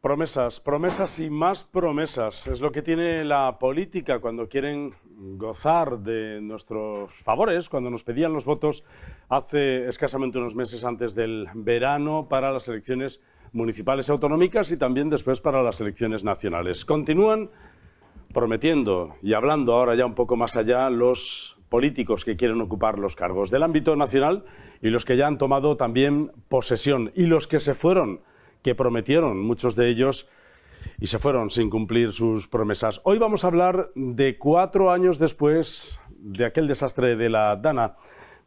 Promesas, promesas y más promesas. Es lo que tiene la política cuando quieren gozar de nuestros favores, cuando nos pedían los votos hace escasamente unos meses antes del verano para las elecciones municipales y autonómicas y también después para las elecciones nacionales. Continúan prometiendo y hablando ahora ya un poco más allá los políticos que quieren ocupar los cargos del ámbito nacional y los que ya han tomado también posesión y los que se fueron, que prometieron, muchos de ellos, y se fueron sin cumplir sus promesas. Hoy vamos a hablar de 4 años después de aquel desastre de la Dana,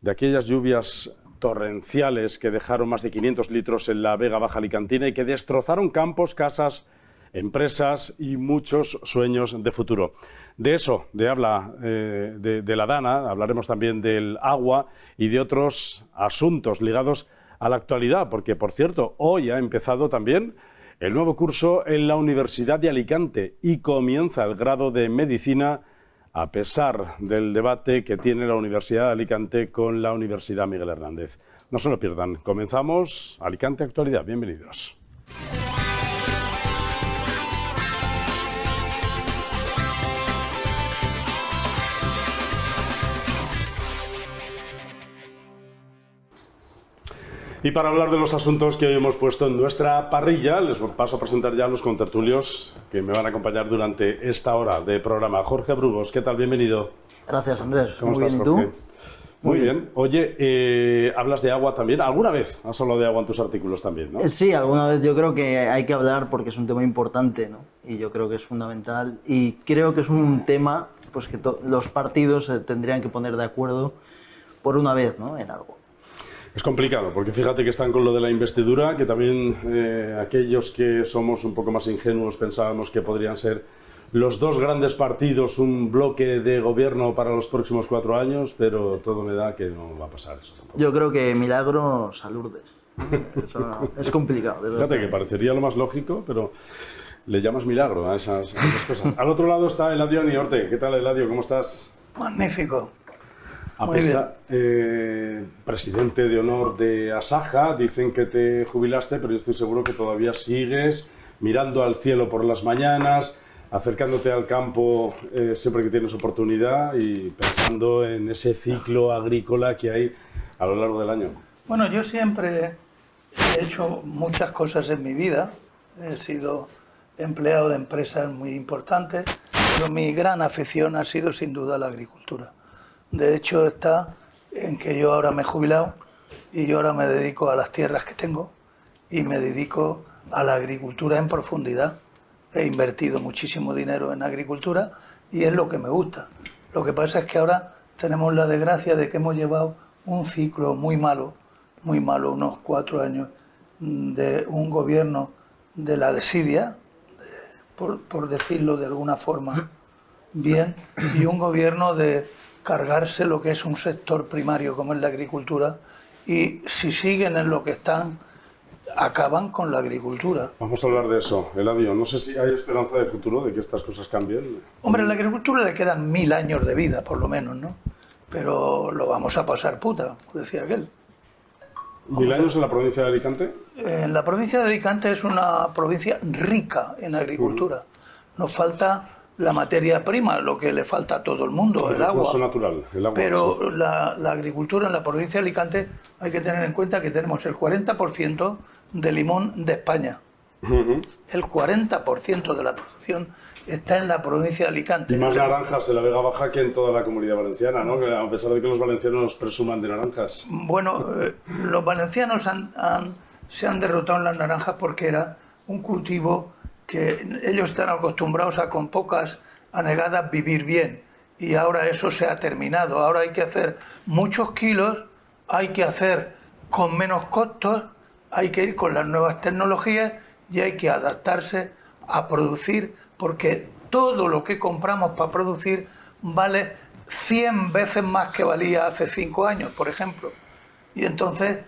de aquellas lluvias torrenciales que dejaron más de 500 litros en la Vega Baja alicantina y que destrozaron campos, casas, empresas y muchos sueños de futuro. De eso, de la Dana, hablaremos también del agua y de otros asuntos ligados a la actualidad, porque, por cierto, hoy ha empezado también el nuevo curso en la Universidad de Alicante y comienza el grado de Medicina a pesar del debate que tiene la Universidad de Alicante con la Universidad Miguel Hernández. No se lo pierdan. Comenzamos Alicante Actualidad. Bienvenidos. Y para hablar de los asuntos que hoy hemos puesto en nuestra parrilla, les paso a presentar ya a los contertulios que me van a acompañar durante esta hora de programa. Jorge Abrugos, ¿qué tal? Bienvenido. Gracias, Andrés. ¿Cómo estás, bien, Jorge? ¿Y tú? Muy bien. Oye, hablas de agua también. ¿Alguna vez has hablado de agua en tus artículos también, no? Sí, alguna vez yo creo que hay que hablar porque es un tema importante, ¿no? Y yo creo que es fundamental. Y creo que es un tema pues que los partidos se tendrían que poner de acuerdo por una vez, ¿no? En algo. Es complicado, porque fíjate que están con lo de la investidura, que también aquellos que somos un poco más ingenuos pensábamos que podrían ser los dos grandes partidos, un bloque de gobierno para los próximos 4 años, pero todo me da que no va a pasar eso tampoco. Yo creo que milagros a Lourdes. Eso no, es complicado. Fíjate que parecería lo más lógico, pero le llamas milagro a esas cosas. Al otro lado está Eladio Niorte. ¿Qué tal, Eladio? ¿Cómo estás? Magnífico. Presidente de honor de Asaja, dicen que te jubilaste, pero yo estoy seguro que todavía sigues mirando al cielo por las mañanas, acercándote al campo siempre que tienes oportunidad y pensando en ese ciclo agrícola que hay a lo largo del año. Bueno, yo siempre he hecho muchas cosas en mi vida, he sido empleado de empresas muy importantes, pero mi gran afición ha sido sin duda la agricultura. De hecho está en que yo ahora me he jubilado y yo ahora me dedico a las tierras que tengo y me dedico a la agricultura en profundidad. He invertido muchísimo dinero en agricultura y es lo que me gusta. Lo que pasa es que ahora tenemos la desgracia de que hemos llevado un ciclo muy malo, unos 4 años, de un gobierno de la desidia, por decirlo de alguna forma bien, y un gobierno de cargarse lo que es un sector primario como es la agricultura, y si siguen en lo que están, acaban con la agricultura. Vamos a hablar de eso, Eladio. No sé si hay esperanza de futuro, de que estas cosas cambien. Hombre, a la agricultura le quedan 1000 años de vida, por lo menos, ¿no? Pero lo vamos a pasar puta, decía aquel. 1000 años en la provincia de Alicante. La provincia de Alicante es una provincia rica en agricultura. Nos falta la materia prima, lo que le falta a todo el mundo, el agua. Recurso natural, el agua. Pero sí. la agricultura en la provincia de Alicante hay que tener en cuenta que tenemos el 40% de limón de España. El 40% de la producción está en la provincia de Alicante. Y más naranjas en la Vega Baja que en toda la Comunidad Valenciana, ¿no? Que a pesar de que los valencianos presuman de naranjas. Bueno, los valencianos se han derrotado en las naranjas porque era un cultivo que ellos están acostumbrados a con pocas anegadas vivir bien, y ahora eso se ha terminado. Ahora hay que hacer muchos kilos, hay que hacer con menos costos, hay que ir con las nuevas tecnologías y hay que adaptarse a producir, porque todo lo que compramos para producir vale 100 veces más que valía hace 5 años, por ejemplo. Y entonces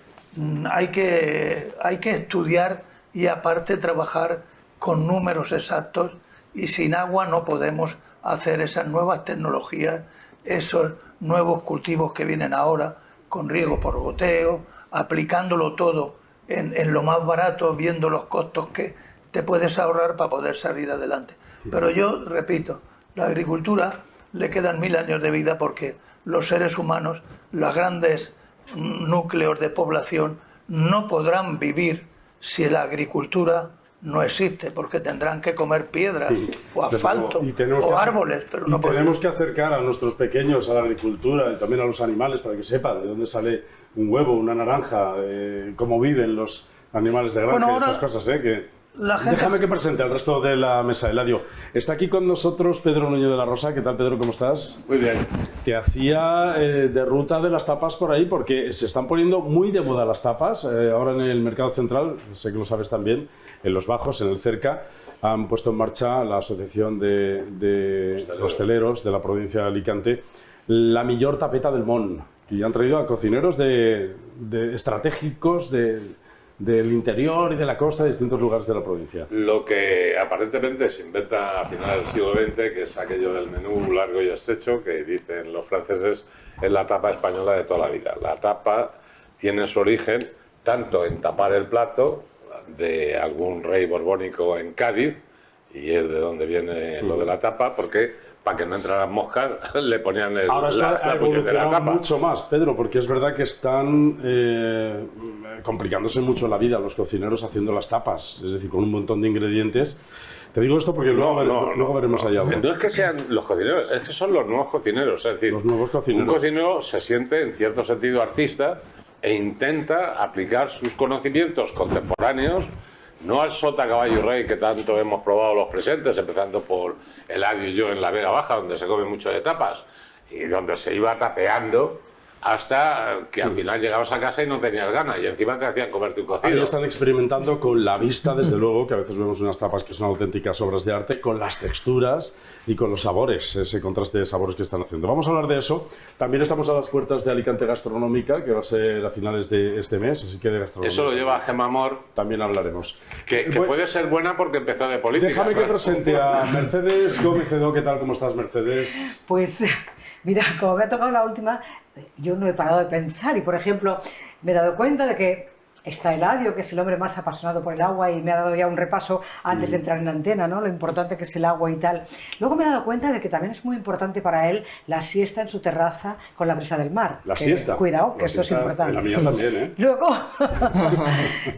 hay que estudiar y aparte trabajar con números exactos, y sin agua no podemos hacer esas nuevas tecnologías, esos nuevos cultivos que vienen ahora con riego por goteo, aplicándolo todo en lo más barato, viendo los costos que te puedes ahorrar para poder salir adelante. Pero yo repito, la agricultura le quedan 1000 años de vida porque los seres humanos, los grandes núcleos de población, no podrán vivir si la agricultura no existe, porque tendrán que comer piedras o asfalto o árboles, pero no tenemos que acercar a nuestros pequeños a la agricultura y también a los animales para que sepan de dónde sale un huevo, una naranja, cómo viven los animales de granja y estas cosas, Déjame que presente al resto de la mesa. Eladio, está aquí con nosotros Pedro Nuño de la Rosa. ¿Qué tal, Pedro? ¿Cómo estás? Muy bien. Te hacía de ruta de las tapas por ahí porque se están poniendo muy de moda las tapas. Ahora en el Mercado Central, sé que lo sabes también, en Los Bajos, en el Cerca, han puesto en marcha la Asociación de Hosteleros de la provincia de Alicante la millor tapeta del món. Y han traído a cocineros estratégicos del interior y de la costa de distintos lugares de la provincia. Lo que aparentemente se inventa a finales del siglo XX, que es aquello del menú largo y estrecho, que dicen los franceses, es la tapa española de toda la vida. La tapa tiene su origen tanto en tapar el plato de algún rey borbónico en Cádiz, y es de donde viene lo de la tapa, porque para que no entraran moscas le ponían Ahora la evolucionado mucho más, Pedro, porque es verdad que están complicándose mucho la vida los cocineros haciendo las tapas, es decir, con un montón de ingredientes. Te digo esto porque luego veremos allá. No es que sean los cocineros, es que son los nuevos cocineros. Es decir, los nuevos cocineros. Un cocinero se siente en cierto sentido artista e intenta aplicar sus conocimientos contemporáneos, no al sota, caballo y rey que tanto hemos probado los presentes, empezando por Eladio y yo en la Vega Baja, donde se come mucho de tapas y donde se iba tapeando hasta que al final llegabas a casa y no tenías ganas y encima te hacían comerte un cocido. Ahí están experimentando con la vista, desde luego, que a veces vemos unas tapas que son auténticas obras de arte, con las texturas y con los sabores, ese contraste de sabores que están haciendo. Vamos a hablar de eso. También estamos a las puertas de Alicante Gastronómica, que va a ser a finales de este mes, así que de gastronomía. Eso lo lleva Gemma Amor. También hablaremos. Que puede ser buena porque empezó de política. Déjame que presente a Mercedes Gómez Edo. ¿Qué tal? ¿Cómo estás, Mercedes? Pues mira, como me ha tocado la última, yo no he parado de pensar y, por ejemplo, me he dado cuenta de que está Eladio, que es el hombre más apasionado por el agua y me ha dado ya un repaso antes de entrar en la antena, ¿no? Lo importante que es el agua y tal. Luego me he dado cuenta de que también es muy importante para él la siesta en su terraza con la brisa del mar. La siesta. Cuidado, que esto es importante. La mía también, ¿eh? Luego,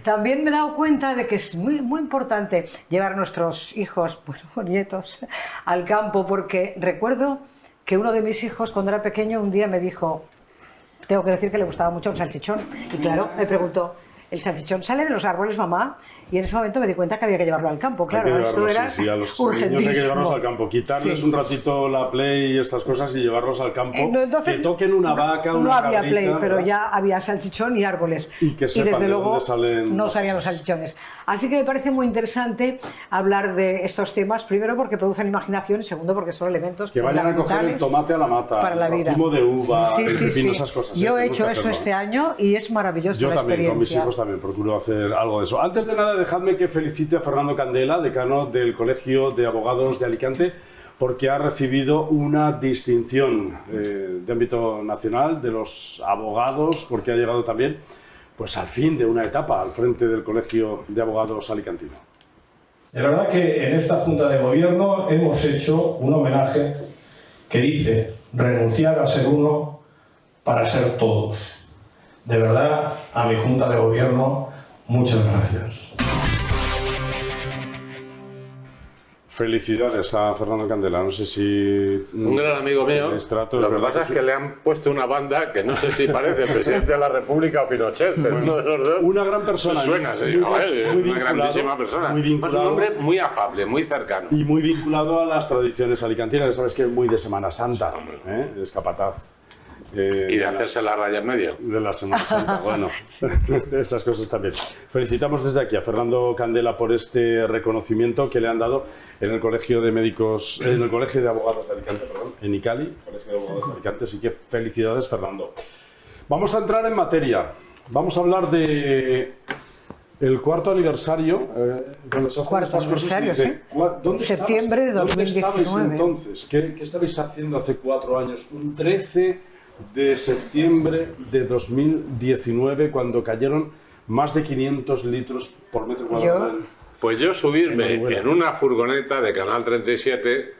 también me he dado cuenta de que es muy, muy importante llevar a nuestros hijos, pues, o nietos, al campo, porque recuerdo que uno de mis hijos, cuando era pequeño, un día me dijo, tengo que decir que le gustaba mucho el salchichón, y claro, me preguntó, ¿el salchichón sale de los árboles, mamá? Y en ese momento me di cuenta que había que llevarlo al campo, claro, esto era a los niños hay que llevarlos al campo, quitarles un ratito la play y estas cosas y llevarlos al campo, entonces, que toquen una vaca, una no había cabrita, play, ¿verdad? pero ya había salchichón y árboles. Y que sepan desde de luego dónde salen no las salían los cosas. salchichones. Así que me parece muy interesante hablar de estos temas, primero porque producen imaginación y segundo porque son elementos que vayan a coger el tomate a la mata, para la el vida. racimo de uva, Sí, el sí, pepino, sí. esas cosas. Yo he tenemos hecho que eso hacerlo. este año y es maravilloso Yo la también, experiencia. con mis hijos también, procuro hacer algo de eso. Antes de nada, dejadme que felicite a Fernando Candela, decano del Colegio de Abogados de Alicante, porque ha recibido una distinción de ámbito nacional de los abogados, porque ha llegado también pues, al fin de una etapa al frente del Colegio de Abogados alicantino. De verdad que en esta Junta de Gobierno hemos hecho un homenaje que dice renunciar a ser uno para ser todos. De verdad, a mi Junta de Gobierno, muchas gracias. Felicidades a Fernando Candela, no sé si... Un gran amigo mío. Estrato, Lo que pasa es que le han puesto una banda que no sé si parece el presidente de la República o Pinochet, pero uno de los dos. Una gran persona. Suena, sí, una grandísima persona. Muy Es vinculado, un hombre muy afable, muy cercano. y muy vinculado a las tradiciones alicantinas, sabes que es muy de Semana Santa, es capataz. Y de hacerse la raya en medio. De la Semana Santa, bueno, esas cosas también. Felicitamos desde aquí a Fernando Candela por este reconocimiento que le han dado en el Colegio de Médicos, en el Colegio de Abogados de Alicante, perdón, en ICALI, Colegio de Abogados de Alicante, así que felicidades, Fernando. Vamos a entrar en materia. Vamos a hablar de el cuarto aniversario. Cuando se hacen Cuarto estas cosas, aniversario, se dice, ¿dónde septiembre de estabas? 2019. ¿Dónde estabais entonces? ¿Qué estabais haciendo hace 4 años? Un 13 de septiembre de 2019, cuando cayeron más de 500 litros por metro cuadrado Pues yo subirme en una furgoneta de Canal 37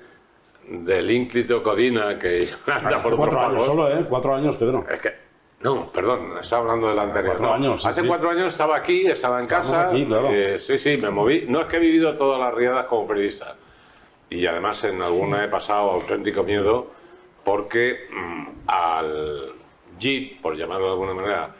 del ínclito Codina que anda por 4 años solo, ¿eh? 4 años, Pedro. Es que, no, perdón, estaba hablando del anterior. 4 años, sí, Hace sí. 4 años estaba aquí, estaba en casa. Aquí, claro. Sí, me moví. No es que he vivido todas las riadas como periodista. Y además en alguna he pasado auténtico miedo porque al jeep, por llamarlo de alguna manera,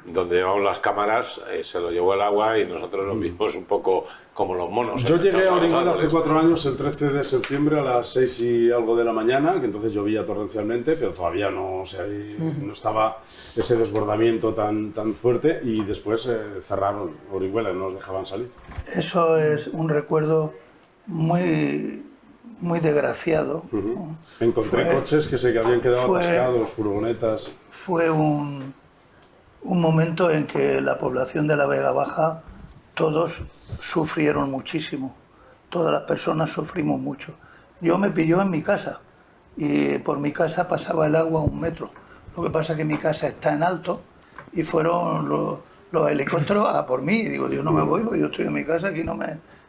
donde llevamos las cámaras, se lo llevó el agua y nosotros nos vimos un poco como los monos. Yo llegué a echados Orihuela los hace árboles. 4 años, el 13 de septiembre a las 6 y algo de la mañana, que entonces llovía torrencialmente, pero todavía no, no estaba ese desbordamiento tan fuerte, y después cerraron Orihuela, no nos dejaban salir. Eso es un recuerdo muy desgraciado. Encontré Fue- coches que se habían quedado fue- atascados, furgonetas. Fue un momento en que la población de la Vega Baja, todos sufrieron muchísimo. Todas las personas sufrimos mucho. Yo me pilló en mi casa y por mi casa pasaba el agua 1 metro. Lo que pasa es que mi casa está en alto y fueron los helicópteros a por mí. Y digo, yo no me voy, porque yo estoy en mi casa, aquí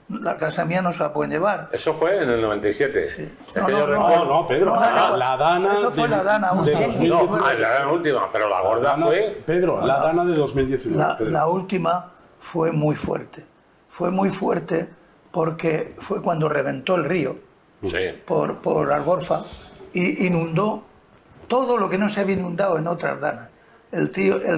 la casa mía no se la pueden llevar. Eso fue en el 97. Sí. Es No, que yo no, recuerdo- No, Pedro, la Dana Eso fue la Dana de última. 2019. No, la última, pero la gorda Dana- fue... Pedro, la Dana de 2019. La, Pedro. la última fue muy fuerte. Fue muy fuerte porque fue cuando reventó el río Sí. por Algorfa y inundó todo lo que no se había inundado en otras danas. El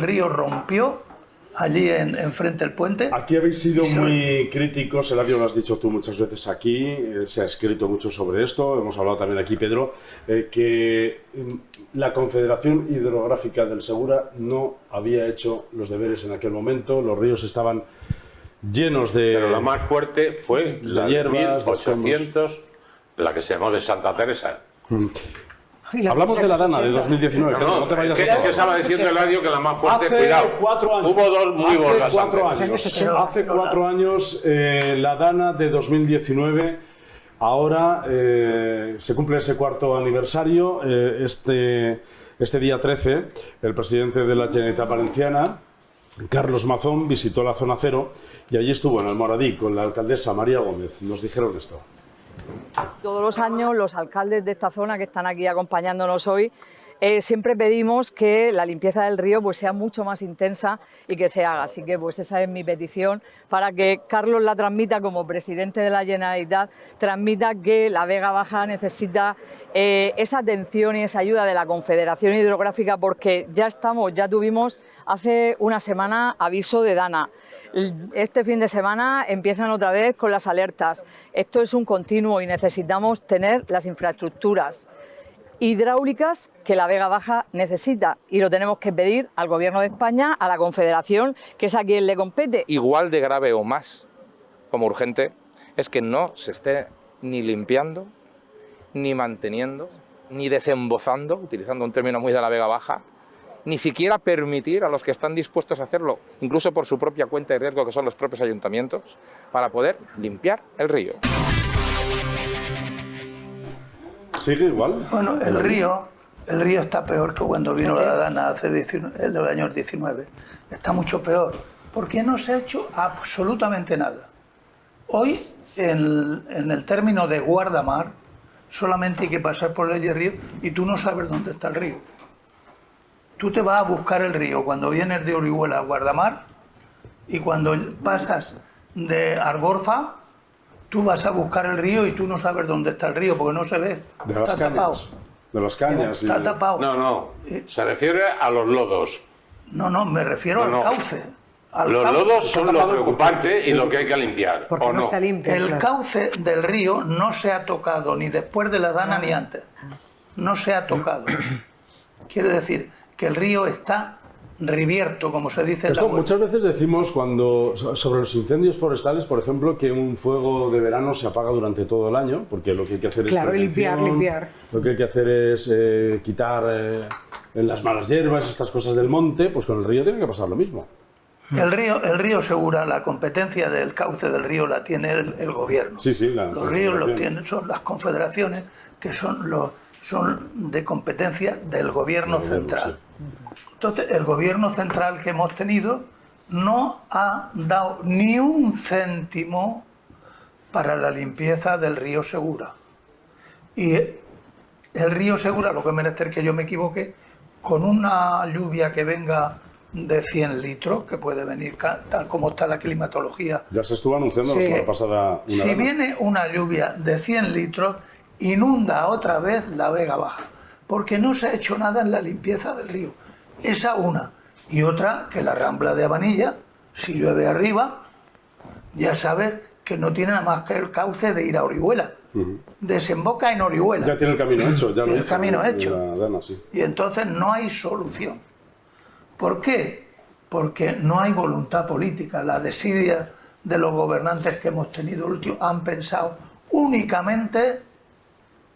río rompió allí enfrente del puente. Aquí habéis sido muy críticos, Eladio, lo has dicho tú muchas veces aquí, se ha escrito mucho sobre esto, hemos hablado también aquí, Pedro, que la Confederación Hidrográfica del Segura no había hecho los deberes en aquel momento, los ríos estaban llenos de... Pero la más fuerte fue la de hierbas, de 1800, la que se llamó de Santa Teresa. Y la Hablamos de la Dana de 80. 2019, No, no te vayas que, a que estaba diciendo Eladio que la más fuerte, Hace cuidado. 4 años. Hubo dos muy hace gordas 4 antes. años. Hace 4 años, la Dana de 2019. Ahora se cumple ese 4º aniversario. Este día 13, el presidente de la Generalitat Valenciana, Carlos Mazón, visitó la zona cero y allí estuvo en Almoradí con la alcaldesa María Gómez. Nos dijeron esto. Todos los años los alcaldes de esta zona que están aquí acompañándonos hoy siempre pedimos que la limpieza del río pues sea mucho más intensa y que se haga. Así que pues esa es mi petición para que Carlos la transmita como presidente de la Generalitat, transmita que la Vega Baja necesita esa atención y esa ayuda de la Confederación Hidrográfica, porque ya tuvimos hace una semana aviso de Dana. Este fin de semana empiezan otra vez con las alertas. Esto es un continuo y necesitamos tener las infraestructuras hidráulicas que la Vega Baja necesita, y lo tenemos que pedir al Gobierno de España, a la Confederación, que es a quien le compete. Igual de grave o más, como urgente, es que no se esté ni limpiando, ni manteniendo, ni desembozando, utilizando un término muy de la Vega Baja, ni siquiera permitir a los que están dispuestos a hacerlo, incluso por su propia cuenta de riesgo, que son los propios ayuntamientos, para poder limpiar el río. ¿Sigue igual? Bueno, el río está peor que cuando vino la Dana hace en los años 19. Está mucho peor, porque no se ha hecho absolutamente nada. Hoy, en el término de guardamar, solamente hay que pasar por el río y tú no sabes dónde está el río. Tú te vas a buscar el río cuando vienes de Orihuela a Guardamar, y cuando pasas de Algorfa, tú vas a buscar el río y tú no sabes dónde está el río porque no se ve. De las Está tapado. cañas. De las cañas. Está tapado. No, se refiere a los lodos. No, me refiero No, al cauce. Al Los cauce. lodos son lo preocupante y lo que hay que limpiar, Porque ¿o no no? está limpio. El claro. cauce del río no se ha tocado ni después de la Dana ni antes. No se ha tocado. Quiere decir que el río está revierto, como se dice en la Esto web. muchas veces decimos sobre los incendios forestales, por ejemplo, que un fuego de verano se apaga durante todo el año, porque lo que hay que hacer Claro, es prevención, limpiar. lo que hay que hacer es quitar las malas hierbas, estas cosas del monte. Pues con el río tiene que pasar lo mismo. El río Segura, la competencia del cauce del río la tiene el gobierno. Sí, sí, Los ríos los tienen, son las confederaciones, que son de competencia del gobierno central. Entonces, el gobierno central que hemos tenido no ha dado ni un céntimo para la limpieza del río Segura. Y el río Segura, lo que es menester que yo me equivoque, con una lluvia que venga de 100 litros, que puede venir tal como está la climatología. Ya se estuvo anunciando la semana pasada. Si viene una lluvia de 100 litros, inunda otra vez la Vega Baja, porque no se ha hecho nada en la limpieza del río. Esa una. Y otra, que la Rambla de Abanilla, si llueve arriba, ya sabes que no tiene nada más que el cauce de ir a Orihuela. Desemboca en Orihuela. Ya tiene el camino hecho. Ya tiene el hizo, camino hecho. Dana, sí. Y entonces no hay solución. ¿Por qué? Porque no hay voluntad política. La desidia de los gobernantes que hemos tenido últimos han pensado únicamente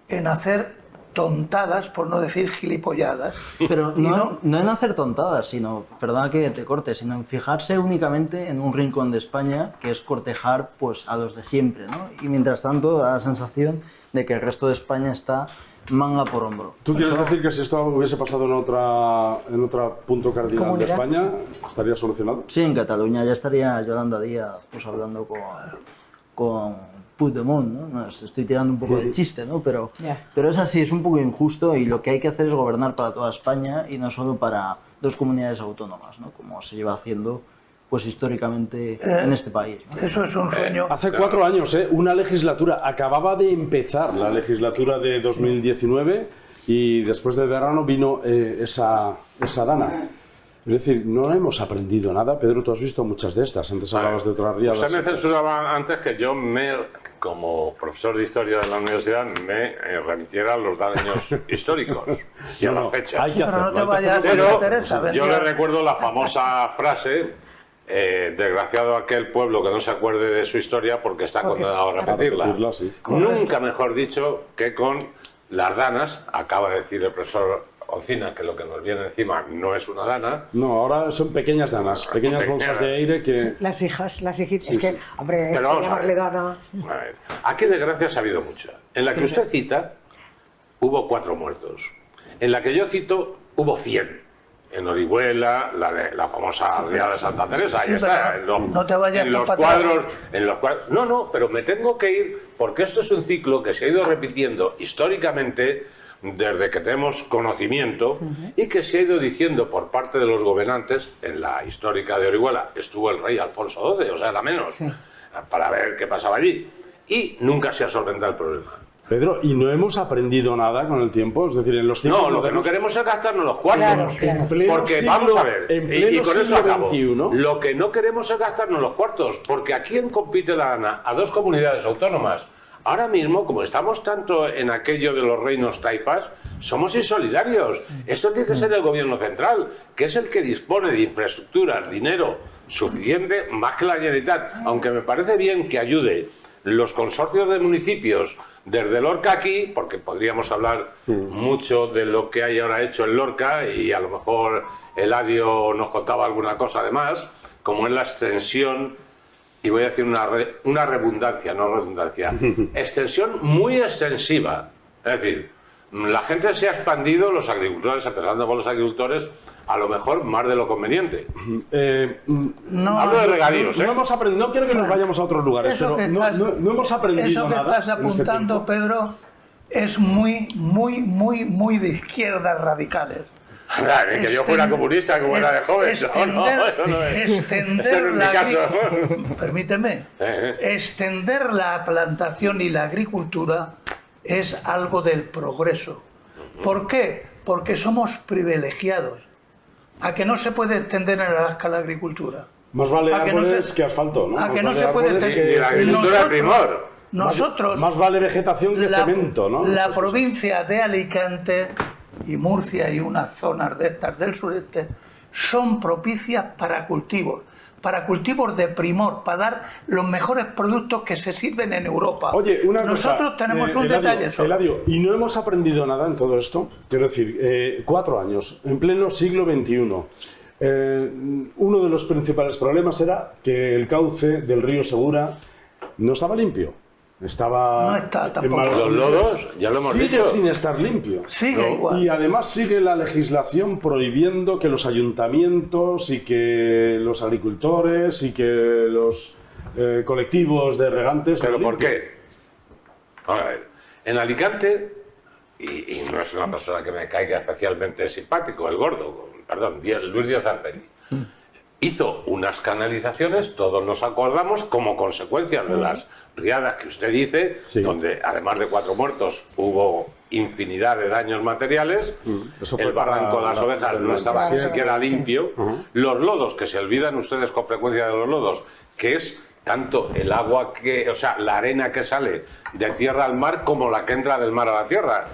en hacer tontadas, por no decir gilipolladas. Pero no en hacer tontadas, sino, perdona que te corte, sino en fijarse únicamente en un rincón de España, que es cortejar pues a los de siempre, ¿no? Y mientras tanto da la sensación de que el resto de España está manga por hombro. ¿Tú quieres decir que si esto hubiese pasado en otro punto cardinal de España, estaría solucionado? Sí, en Cataluña ya estaría Yolanda Díaz pues hablando con Puigdemont, ¿no? Estoy tirando un poco de chiste, ¿no? Pero es así, es un poco injusto, y lo que hay que hacer es gobernar para toda España y no solo para 2 comunidades autónomas, ¿no? Como se lleva haciendo pues históricamente en este país, ¿no? Eso es un sueño. Hace 4 años, una legislatura, acababa de empezar la legislatura de 2019 y después de verano vino esa dana. Es decir, no hemos aprendido nada. Pedro, tú has visto muchas de estas. Antes hablabas de otras riadas. Usted me censuraba antes que yo como profesor de historia de la universidad, me remitiera a los daños históricos y a las fechas. Hay que hacerlo. Pero no te vayas a meter esa. Yo le recuerdo la famosa frase, desgraciado aquel pueblo que no se acuerde de su historia porque está condenado a repetirla. Sí. Nunca mejor dicho que con las danas, acaba de decir el profesor Oncina, que lo que nos viene encima no es una dana. No, ahora son pequeñas danas, pequeñas bolsas de aire que... Las hijitas, es que, hombre, Pero vamos a llamarle ver. dana... A ver, aquí desgracias ha habido muchas. En la que usted cita, hubo 4 muertos. En la que yo cito, hubo 100. En Orihuela, la famosa aldea de Santa Teresa, ahí está. No te vayas en los cuadros, No, pero me tengo que ir porque esto es un ciclo que se ha ido repitiendo históricamente desde que tenemos conocimiento y que se ha ido diciendo por parte de los gobernantes. En la histórica de Orihuela estuvo el rey Alfonso XII, o sea, la menos, para ver qué pasaba allí. Y nunca se ha solventado el problema. Pedro, ¿y no hemos aprendido nada con el tiempo? Es decir, en los tiempos... No, lo que no queremos es gastarnos los cuartos. Claro. Porque vamos a ver, y con esto acabo. XXI. Lo que no queremos es gastarnos los cuartos, porque ¿a quién compite la gana? A 2 comunidades autónomas. Ahora mismo, como estamos tanto en aquello de los reinos taipas, somos insolidarios. Esto tiene que ser el gobierno central, que es el que dispone de infraestructuras, dinero suficiente, más que la Generalitat. Aunque me parece bien que ayude los consorcios de municipios desde Lorca aquí, porque podríamos hablar mucho de lo que hay ahora hecho en Lorca, y a lo mejor Eladio nos contaba alguna cosa además, como es la extensión, y voy a decir una redundancia, no redundancia, extensión muy extensiva. Es decir, la gente se ha expandido, los agricultores, empezando por los agricultores, a lo mejor más de lo conveniente. Hablo de regadíos, No quiero que nos vayamos a otros lugares, pero no hemos aprendido nada. Eso que estás apuntando, Pedro, es muy de izquierdas radicales. Claro, que yo fuera comunista como era de joven. Permíteme, extender la plantación y la agricultura es algo del progreso. ¿Por qué? Porque somos privilegiados. ¿A que no se puede extender en Alaska la agricultura? Más vale árboles que asfalto, ¿no? ¿A que no se puede extender? Y la agricultura es primor. Nosotros, más vale vegetación que cemento, ¿no? La provincia de Alicante y Murcia y unas zonas de estas del sureste son propicias para cultivos de primor, para dar los mejores productos que se sirven en Europa. Oye, nosotros tenemos un detalle sobre Eladio, ¿y no hemos aprendido nada en todo esto? Quiero decir, 4 años, en pleno siglo XXI. Uno de los principales problemas era que el cauce del río Segura no estaba limpio. No está tampoco. Los lodos, ya lo hemos dicho. Sigue sin estar limpio. Sigue igual. Y además sigue la legislación prohibiendo que los ayuntamientos y que los agricultores y que los colectivos de regantes. ¿Pero por qué? Ahora, a ver, en Alicante, y no es una persona que me caiga especialmente simpático, el gordo, perdón, Luis Díaz Arbenz, hizo unas canalizaciones, todos nos acordamos, como consecuencia de las riadas que usted dice, donde además de 4 muertos hubo infinidad de daños materiales, el barranco de las Ovejas no estaba siquiera limpio, los lodos, que se olvidan ustedes con frecuencia de los lodos, que es tanto el agua que, o sea, la arena que sale de tierra al mar como la que entra del mar a la tierra,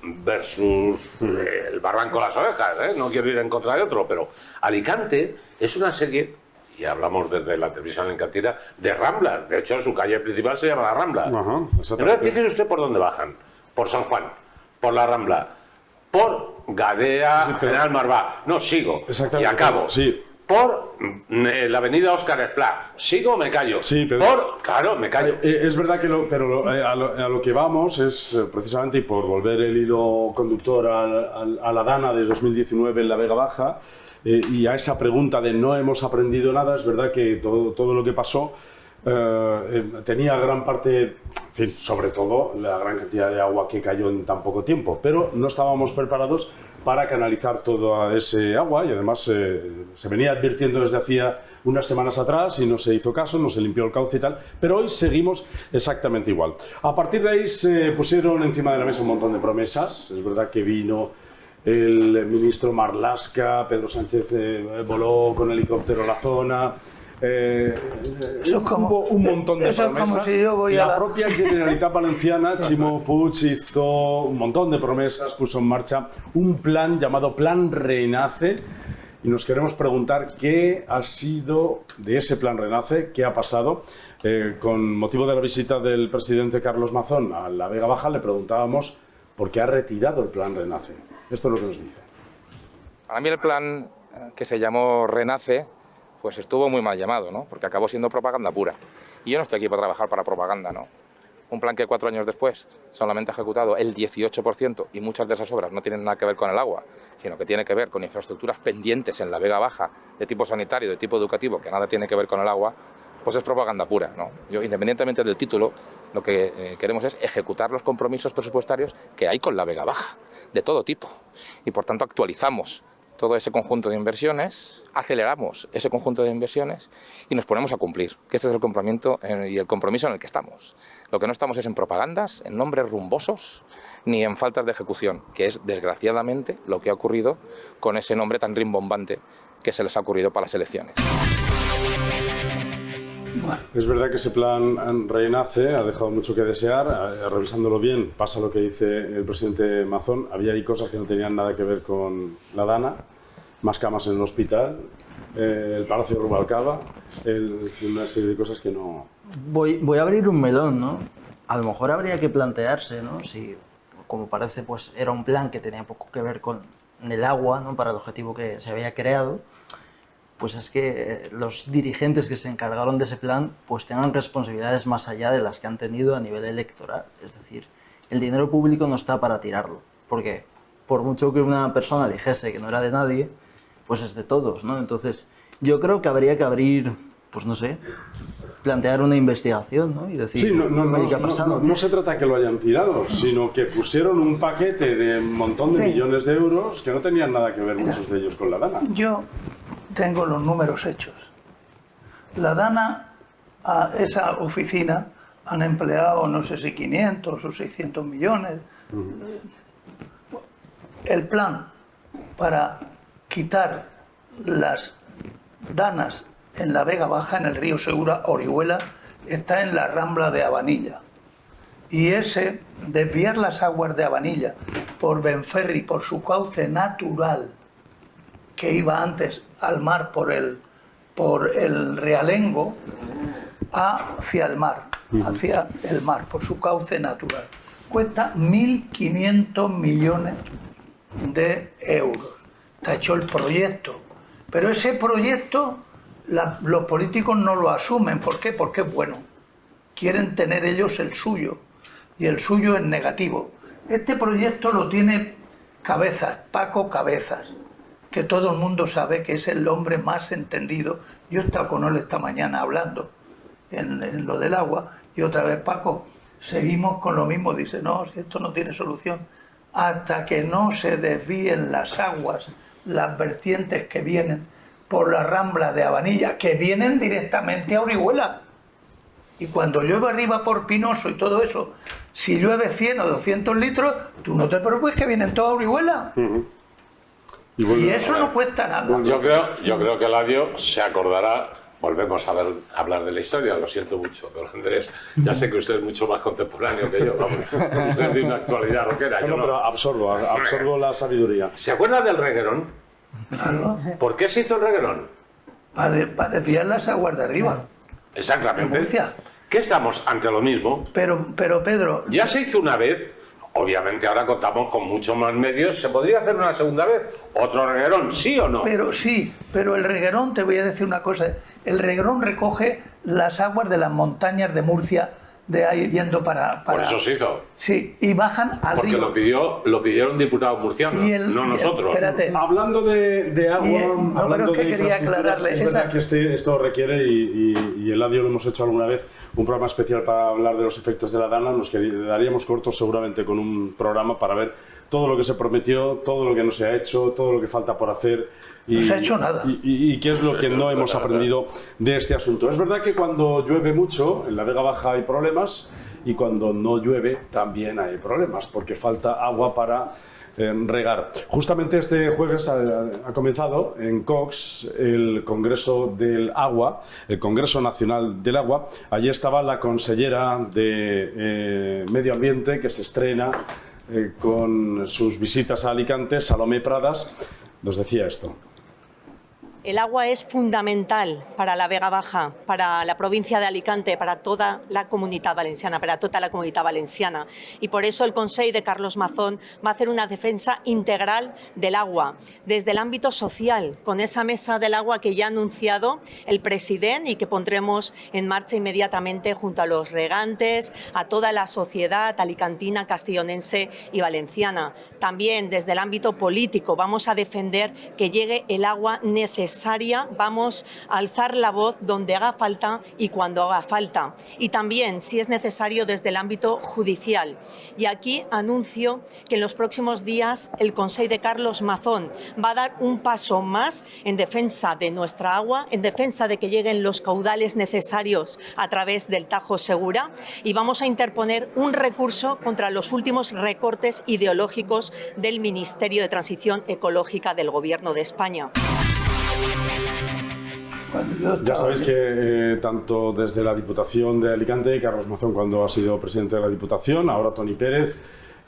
versus el barranco de las Ovejas, no quiero ir en contra de otro, pero Alicante es una serie, y hablamos desde la televisión en cantidad, de ramblas. De hecho, su calle principal se llama La Rambla. Entonces, fíjese usted por dónde bajan. Por San Juan, por La Rambla, por Gadea, General Marvá. No, sigo y acabo. Por la avenida Óscar Esplá. ¿Sigo o me callo? Sí, pero... Claro, me callo. Es verdad que a lo que vamos es precisamente, y por volver el hilo conductor a la Dana de 2019 en la Vega Baja, y a esa pregunta de no hemos aprendido nada, es verdad que todo lo que pasó tenía gran parte, en fin, sobre todo la gran cantidad de agua que cayó en tan poco tiempo, pero no estábamos preparados para canalizar toda ese agua, y además se venía advirtiendo desde hacía unas semanas atrás y no se hizo caso, no se limpió el cauce y tal, pero hoy seguimos exactamente igual. A partir de ahí se pusieron encima de la mesa un montón de promesas. Es verdad que vino el ministro Marlaska, Pedro Sánchez voló con helicóptero a la zona. Hubo un montón de promesas. Como si yo voy la propia Generalitat Valenciana, Ximo Puig, hizo un montón de promesas, puso en marcha un plan llamado Plan Renace, y nos queremos preguntar qué ha sido de ese Plan Renace, qué ha pasado. Con motivo de la visita del presidente Carlos Mazón a la Vega Baja, le preguntábamos por qué ha retirado el Plan Renace. Esto es lo que nos dice. Para mí el plan que se llamó Renace pues estuvo muy mal llamado, ¿no? Porque acabó siendo propaganda pura. Y yo no estoy aquí para trabajar para propaganda, ¿no? Un plan que 4 años después solamente ha ejecutado el 18%, y muchas de esas obras no tienen nada que ver con el agua, sino que tiene que ver con infraestructuras pendientes en la Vega Baja, de tipo sanitario, de tipo educativo, que nada tiene que ver con el agua, pues es propaganda pura, ¿no? Yo, independientemente del título, lo que queremos es ejecutar los compromisos presupuestarios que hay con la Vega Baja, de todo tipo. Y por tanto actualizamos todo ese conjunto de inversiones, aceleramos ese conjunto de inversiones y nos ponemos a cumplir, que este es el compromiso y el compromiso en el que estamos. Lo que no estamos es en propagandas, en nombres rumbosos, ni en faltas de ejecución, que es desgraciadamente lo que ha ocurrido con ese nombre tan rimbombante que se les ha ocurrido para las elecciones. Es verdad que ese plan Renace ha dejado mucho que desear. Revisándolo bien, pasa lo que dice el presidente Mazón. Había ahí cosas que no tenían nada que ver con la Dana, más camas en el hospital, el Palacio Rubalcaba, una serie de cosas que no... Voy a abrir un melón, ¿no? A lo mejor habría que plantearse, ¿no? Si, como parece, pues era un plan que tenía poco que ver con el agua, ¿no? Para el objetivo que se había creado, pues es que los dirigentes que se encargaron de ese plan pues tengan responsabilidades más allá de las que han tenido a nivel electoral. Es decir, el dinero público no está para tirarlo, porque por mucho que una persona dijese que no era de nadie, pues es de todos, ¿no? Entonces, yo creo que habría que abrir, pues no sé, plantear una investigación, ¿no? Y decir, sí, ¿qué ha pasado? No se trata que lo hayan tirado, sino que pusieron un paquete de un montón de millones de euros que no tenían nada que ver, muchos de ellos, con la Dana. Yo tengo los números hechos. La Dana, a esa oficina, han empleado no sé si 500 o 600 millones. El plan para quitar las danas en la Vega Baja, en el río Segura, Orihuela, está en la Rambla de Abanilla. Y ese, desviar las aguas de Abanilla por Benferri, por su cauce natural, que iba antes al mar por el Realengo, hacia el mar, por su cauce natural. Cuesta 1.500 millones de euros. Está hecho el proyecto. Pero ese proyecto los políticos no lo asumen. ¿Por qué? Porque es bueno. Quieren tener ellos el suyo. Y el suyo es negativo. Este proyecto lo tiene Cabezas, Paco Cabezas, que todo el mundo sabe que es el hombre más entendido. Yo he estado con él esta mañana hablando. en lo del agua. Y otra vez, Paco, seguimos con lo mismo. Dice, no, si esto no tiene solución. Hasta que no se desvíen las aguas, las vertientes que vienen por la rambla de Habanilla, que vienen directamente a Orihuela. Y cuando llueve arriba por Pinoso y todo eso, si llueve 100 o 200 litros, tú no te preocupes que vienen todas a Orihuela. Y eso no cuesta nada. Yo creo que Eladio se acordará. Volvemos a hablar de la historia, lo siento mucho, don Andrés. Ya sé que usted es mucho más contemporáneo que yo, vamos. Usted es de una actualidad rockera. No, pero absorbo la sabiduría. ¿Se acuerda del reguerón? Claro. ¿Por qué se hizo el reguerón? Para desviar las aguas de arriba. Exactamente. En Murcia. ¿Qué estamos ante lo mismo? Pero Pedro... Ya se hizo una vez, obviamente ahora contamos con muchos más medios, ¿se podría hacer una segunda vez? ¿Otro reguerón, sí o no? Pero sí, pero el reguerón, te voy a decir una cosa, el reguerón recoge las aguas de las montañas de Murcia, de ahí yendo para... Por eso se hizo. Sí, y bajan al Porque río. lo pidieron diputados murcianos, no nosotros. Espérate. Hablando de agua, hablando pero es que de quería infraestructuras, aclararle es verdad que esto requiere, y Eladio lo hemos hecho alguna vez, un programa especial para hablar de los efectos de la Dana. Nos quedaríamos cortos seguramente con un programa para ver todo lo que se prometió, todo lo que no se ha hecho, todo lo que falta por hacer. No se ha hecho nada. Y qué es lo que no hemos aprendido de este asunto. Es verdad que cuando llueve mucho, en la Vega Baja hay problemas, y cuando no llueve también hay problemas, porque falta agua para regar. Justamente este jueves ha comenzado en Cox el Congreso del Agua, el Congreso Nacional del Agua. Allí estaba la consellera de Medio Ambiente, que se estrena con sus visitas a Alicante, Salomé Pradas. Nos decía esto. El agua es fundamental para la Vega Baja, para la provincia de Alicante, para toda la Comunitat Valenciana, y por eso el Consell de Carlos Mazón va a hacer una defensa integral del agua, desde el ámbito social, con esa mesa del agua que ya ha anunciado el presidente y que pondremos en marcha inmediatamente junto a los regantes, a toda la sociedad alicantina, castellonense y valenciana. También desde el ámbito político vamos a defender que llegue el agua necesaria. Vamos a alzar la voz donde haga falta y cuando haga falta. Y también, si es necesario, desde el ámbito judicial. Y aquí anuncio que en los próximos días el Consell de Carlos Mazón va a dar un paso más en defensa de nuestra agua, en defensa de que lleguen los caudales necesarios a través del Tajo Segura, y vamos a interponer un recurso contra los últimos recortes ideológicos del Ministerio de Transición Ecológica del Gobierno de España. Ya sabéis que tanto desde la Diputación de Alicante, Carlos Mazón cuando ha sido presidente de la Diputación, ahora Toni Pérez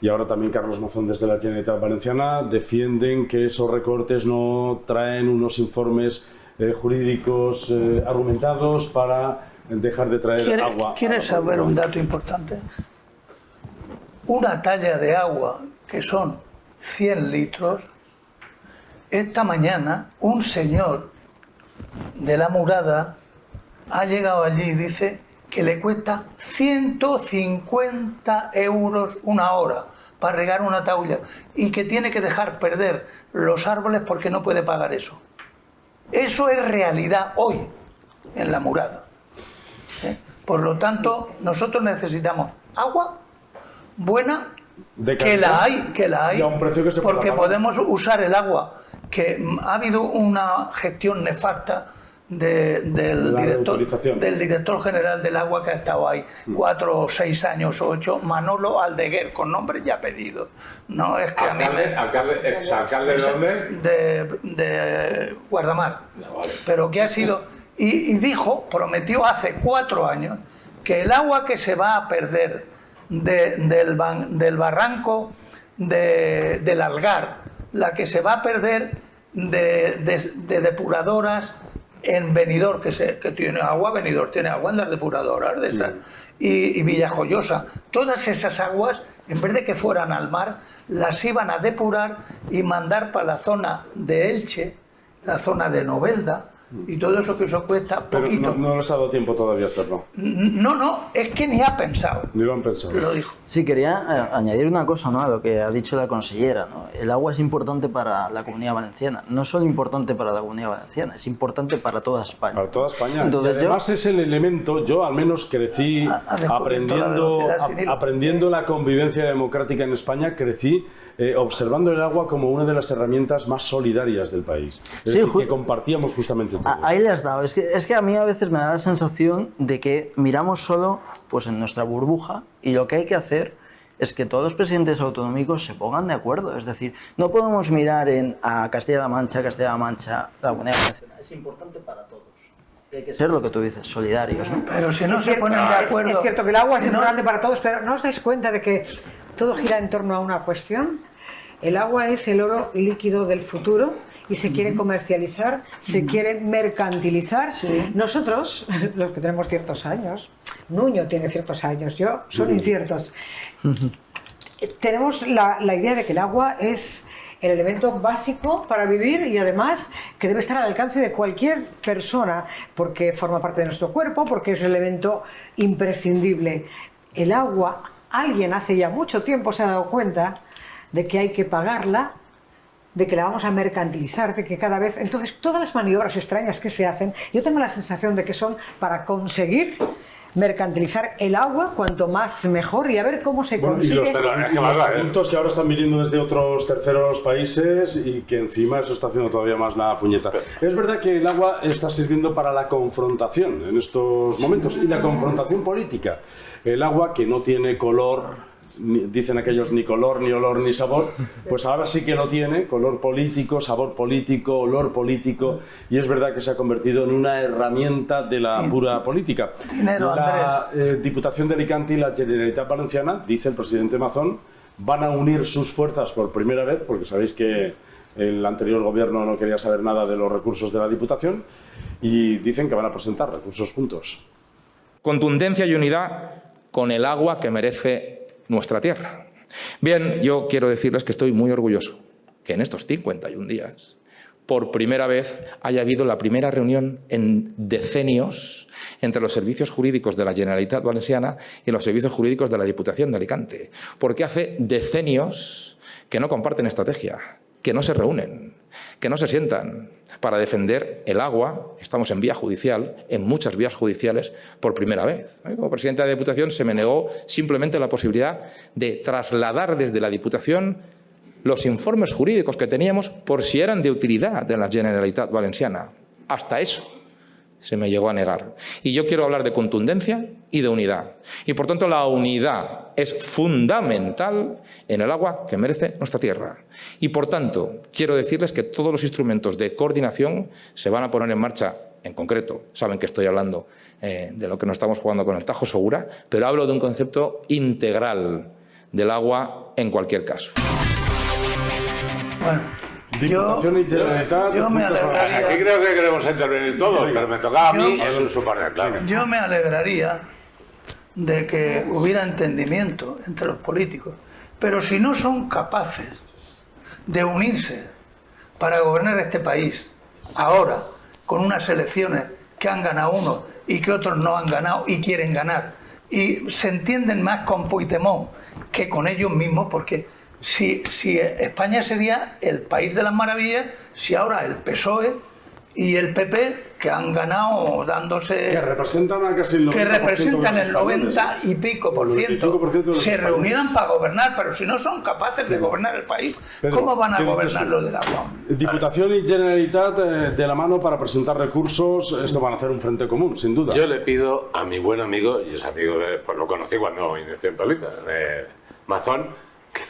y ahora también Carlos Mazón desde la Generalitat Valenciana, defienden que esos recortes no traen unos informes jurídicos argumentados para dejar de traer agua. ¿Quieres saber un dato importante? Una talla de agua, que son 100 litros, esta mañana un señor de La Murada ha llegado allí y dice que le cuesta 150 euros una hora para regar una taulla y que tiene que dejar perder los árboles porque no puede pagar eso. Eso es realidad hoy en La Murada. Por lo tanto, nosotros necesitamos agua buena, que la hay, a un precio que se pueda porque pagar. podemos usar el agua, que ha habido una gestión nefasta del director general del agua que ha estado ahí 4 o 6 años o 8, Manolo Aldeguer, con nombre y apellido. No es que ¿Exalcalde de dónde? De Guardamar. No, vale. Pero que ha sido... Y prometió hace 4 años que el agua que se va a perder del barranco del Algar, la que se va a perder de depuradoras en Benidorm, que tiene agua, Benidorm tiene agua en las depuradoras de esas, y Villajoyosa, todas esas aguas, en vez de que fueran al mar, las iban a depurar y mandar para la zona de Elche, la zona de Novelda, y todo eso que eso cuesta Pero poquito. no les ha dado tiempo todavía a hacerlo. No, es que ni ha pensado. Ni lo han pensado. Lo dijo. Sí, quería añadir una cosa, ¿no?, a lo que ha dicho la consellera, ¿no? El agua es importante para la Comunidad Valenciana. No solo importante para la Comunidad Valenciana, es importante para toda España. Para toda España. Entonces, y además es el elemento, yo al menos crecí aprendiendo la convivencia democrática en España, crecí observando el agua como una de las herramientas más solidarias del país. Es decir, que compartíamos justamente todo. Ahí le has dado. Es que a mí a veces me da la sensación de que miramos solo pues, en nuestra burbuja, y lo que hay que hacer es que todos los presidentes autonómicos se pongan de acuerdo. Es decir, no podemos mirar a Castilla-La Mancha, la Comunidad Valenciana. Es importante para todos. Hay que ser lo que tú dices, solidarios, ¿no? Pero si no se ponen de acuerdo... Es cierto que el agua es importante para todos, pero ¿no os dais cuenta de que todo gira en torno a una cuestión? El agua es el oro líquido del futuro y se quiere comercializar, se quiere mercantilizar. Sí. Nosotros, los que tenemos ciertos años, Nuño tiene ciertos años, yo son inciertos, tenemos la idea de que el agua es el elemento básico para vivir y además que debe estar al alcance de cualquier persona porque forma parte de nuestro cuerpo, porque es el elemento imprescindible. El agua, alguien hace ya mucho tiempo se ha dado cuenta de que hay que pagarla, de que la vamos a mercantilizar, de que cada vez... Entonces, todas las maniobras extrañas que se hacen, yo tengo la sensación de que son para conseguir mercantilizar el agua, cuanto más mejor, y a ver cómo se consigue. Y los productos que ahora están viniendo desde otros terceros países y que encima eso está haciendo todavía más la puñeta. Es verdad que el agua está sirviendo para la confrontación en estos momentos, y la confrontación política. El agua que no tiene color, dicen aquellos, ni color, ni olor, ni sabor, pues ahora sí que lo tiene, color político, sabor político, olor político, y es verdad que se ha convertido en una herramienta de la pura política. La Diputación de Alicante y la Generalitat Valenciana, dice el presidente Mazón, van a unir sus fuerzas por primera vez, porque sabéis que el anterior gobierno no quería saber nada de los recursos de la Diputación, y dicen que van a presentar recursos juntos. Contundencia y unidad con el agua que merece nuestra tierra. Bien, yo quiero decirles que estoy muy orgulloso que en estos 51 días, por primera vez, haya habido la primera reunión en decenios entre los servicios jurídicos de la Generalitat Valenciana y los servicios jurídicos de la Diputación de Alicante. Porque hace decenios que no comparten estrategia, que no se reúnen, que no se sientan para defender el agua. Estamos en vía judicial, en muchas vías judiciales, por primera vez. Como presidente de la Diputación se me negó simplemente la posibilidad de trasladar desde la Diputación los informes jurídicos que teníamos por si eran de utilidad de la Generalitat Valenciana. Hasta eso se me llegó a negar. Y yo quiero hablar de contundencia y de unidad. Y por tanto la unidad es fundamental en el agua que merece nuestra tierra. Y por tanto quiero decirles que todos los instrumentos de coordinación se van a poner en marcha. En concreto, saben que estoy hablando de lo que nos estamos jugando con el Tajo Segura, pero hablo de un concepto integral del agua en cualquier caso. Bueno, Diputación y Generalitat. yo me alegraría. Aquí creo que queremos intervenir todos, pero me tocaba a mí, eso supone, claro. Yo me alegraría de que hubiera entendimiento entre los políticos, pero si no son capaces de unirse para gobernar este país ahora, con unas elecciones que han ganado unos y que otros no han ganado y quieren ganar, y se entienden más con Puigdemont que con ellos mismos, porque si España sería el país de las maravillas, si ahora el PSOE y el PP, que han ganado dándose... Que representan a casi el 90%. Que representan el 90 españoles, y pico por ciento, se reunieran para gobernar, pero si no son capaces de gobernar el país, Pedro, ¿cómo van a ¿qué dices gobernar tú? lo del agua? Diputación y Generalitat de la mano para presentar recursos. Esto van a hacer un frente común, sin duda. Yo le pido a mi buen amigo, y es amigo, pues lo conocí cuando inicié en política, Mazón,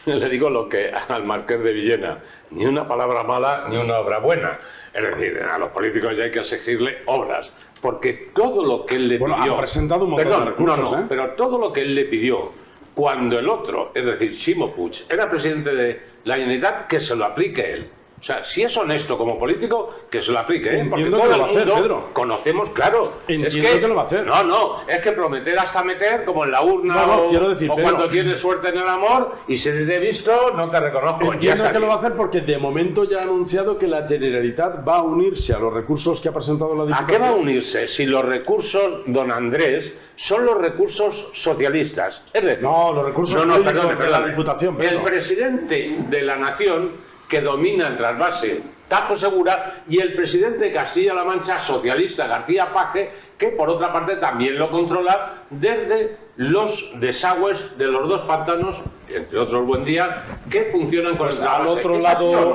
que le digo lo que al Marqués de Villena: ni una palabra mala, ni una obra buena. Es decir, a los políticos ya hay que exigirle obras, porque todo lo que él le pidió... ha presentado un montón de recursos, pero todo lo que él le pidió, cuando el otro, es decir, Ximo Puig, era presidente de la Generalitat, que se lo aplique él. O sea, si es honesto como político, que se lo aplique, ¿eh? Porque Entiendo todo que el lo va a hacer, mundo Pedro. conocemos, claro. Entiendo que lo va a hacer. No, es que prometer hasta meter, como en la urna No, quiero decir, o Pedro, cuando tienes suerte en el amor y si te he visto, no te reconozco. Ya Entiendo está que lo va a aquí. hacer porque de momento ya ha anunciado que la Generalitat va a unirse a los recursos que ha presentado la ¿A Diputación. qué va a unirse si los recursos, don Andrés, son los recursos socialistas? Es decir, No, los recursos públicos de la Diputación, Pedro. El presidente de la Nación, que domina el trasvase Tajo Segura, y el presidente de Castilla-La Mancha, socialista, García Paje, que por otra parte también lo controla desde los desagües de los dos pantanos, entre otros Buen Día, que funcionan con el trasvase.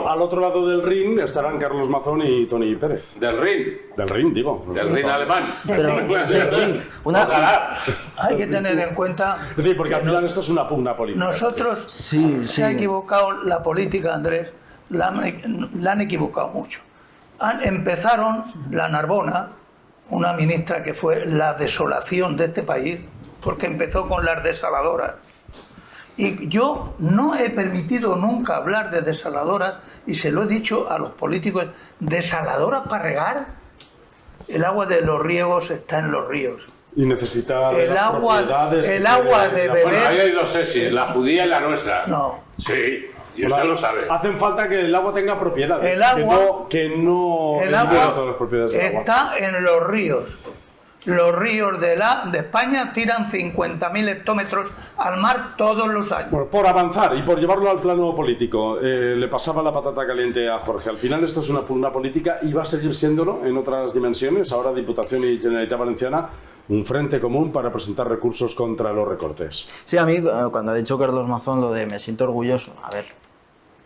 Al otro lado del Rin estarán Carlos Mazón y Toni Pérez. Del Rin. Del Rin, digo. Del Rin alemán. Hay que tener en cuenta... Es decir, porque al final esto es una pugna política. Nosotros se ha equivocado la política, Andrés, la han equivocado mucho. Empezaron la Narbona, una ministra que fue la desolación de este país, porque empezó con las desaladoras. Y yo no he permitido nunca hablar de desaladoras, y se lo he dicho a los políticos, ¿desaladoras para regar? El agua de los riegos está en los ríos. Y necesita El agua de beber... Bueno, ahí hay dos tesis, la judía y la nuestra. No. Sí, y usted lo sabe. Hacen falta que el agua tenga propiedades. El agua, el agua todas las propiedades del agua. está en los ríos. Los ríos de España tiran 50.000 hectómetros al mar todos los años. Bueno, por avanzar y por llevarlo al plano político, le pasaba la patata caliente a Jorge. Al final esto es una pugna política y va a seguir siéndolo en otras dimensiones. Ahora Diputación y Generalitat Valenciana, un frente común para presentar recursos contra los recortes. Sí, a mí cuando ha dicho Carlos Mazón lo de me siento orgulloso, a ver,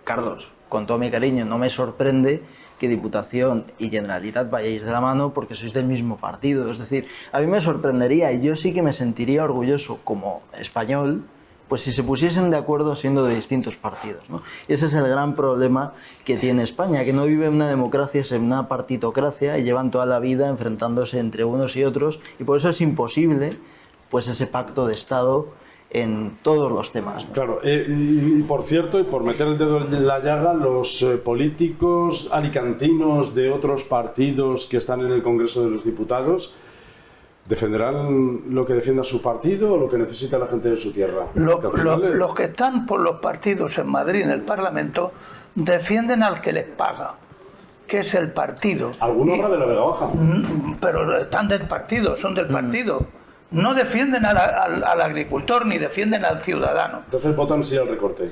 Carlos, con todo mi cariño, no me sorprende que Diputación y Generalitat vayáis de la mano porque sois del mismo partido. Es decir, a mí me sorprendería y yo sí que me sentiría orgulloso como español, pues si se pusiesen de acuerdo siendo de distintos partidos, ¿no? Y ese es el gran problema que tiene España, que no vive en una democracia, es en una partitocracia y llevan toda la vida enfrentándose entre unos y otros y por eso es imposible pues ese pacto de Estado en todos los temas, ¿no? Claro, y por cierto, y por meter el dedo en la llaga, los políticos alicantinos de otros partidos que están en el Congreso de los Diputados defenderán lo que defienda su partido o lo que necesita la gente de su tierra. Los que están por los partidos en Madrid, en el Parlamento, defienden al que les paga, que es el partido. Algunos habrá de la Vega Baja. Pero están del partido, son del partido. No defienden al agricultor ni defienden al ciudadano. Entonces votan sí al recorte.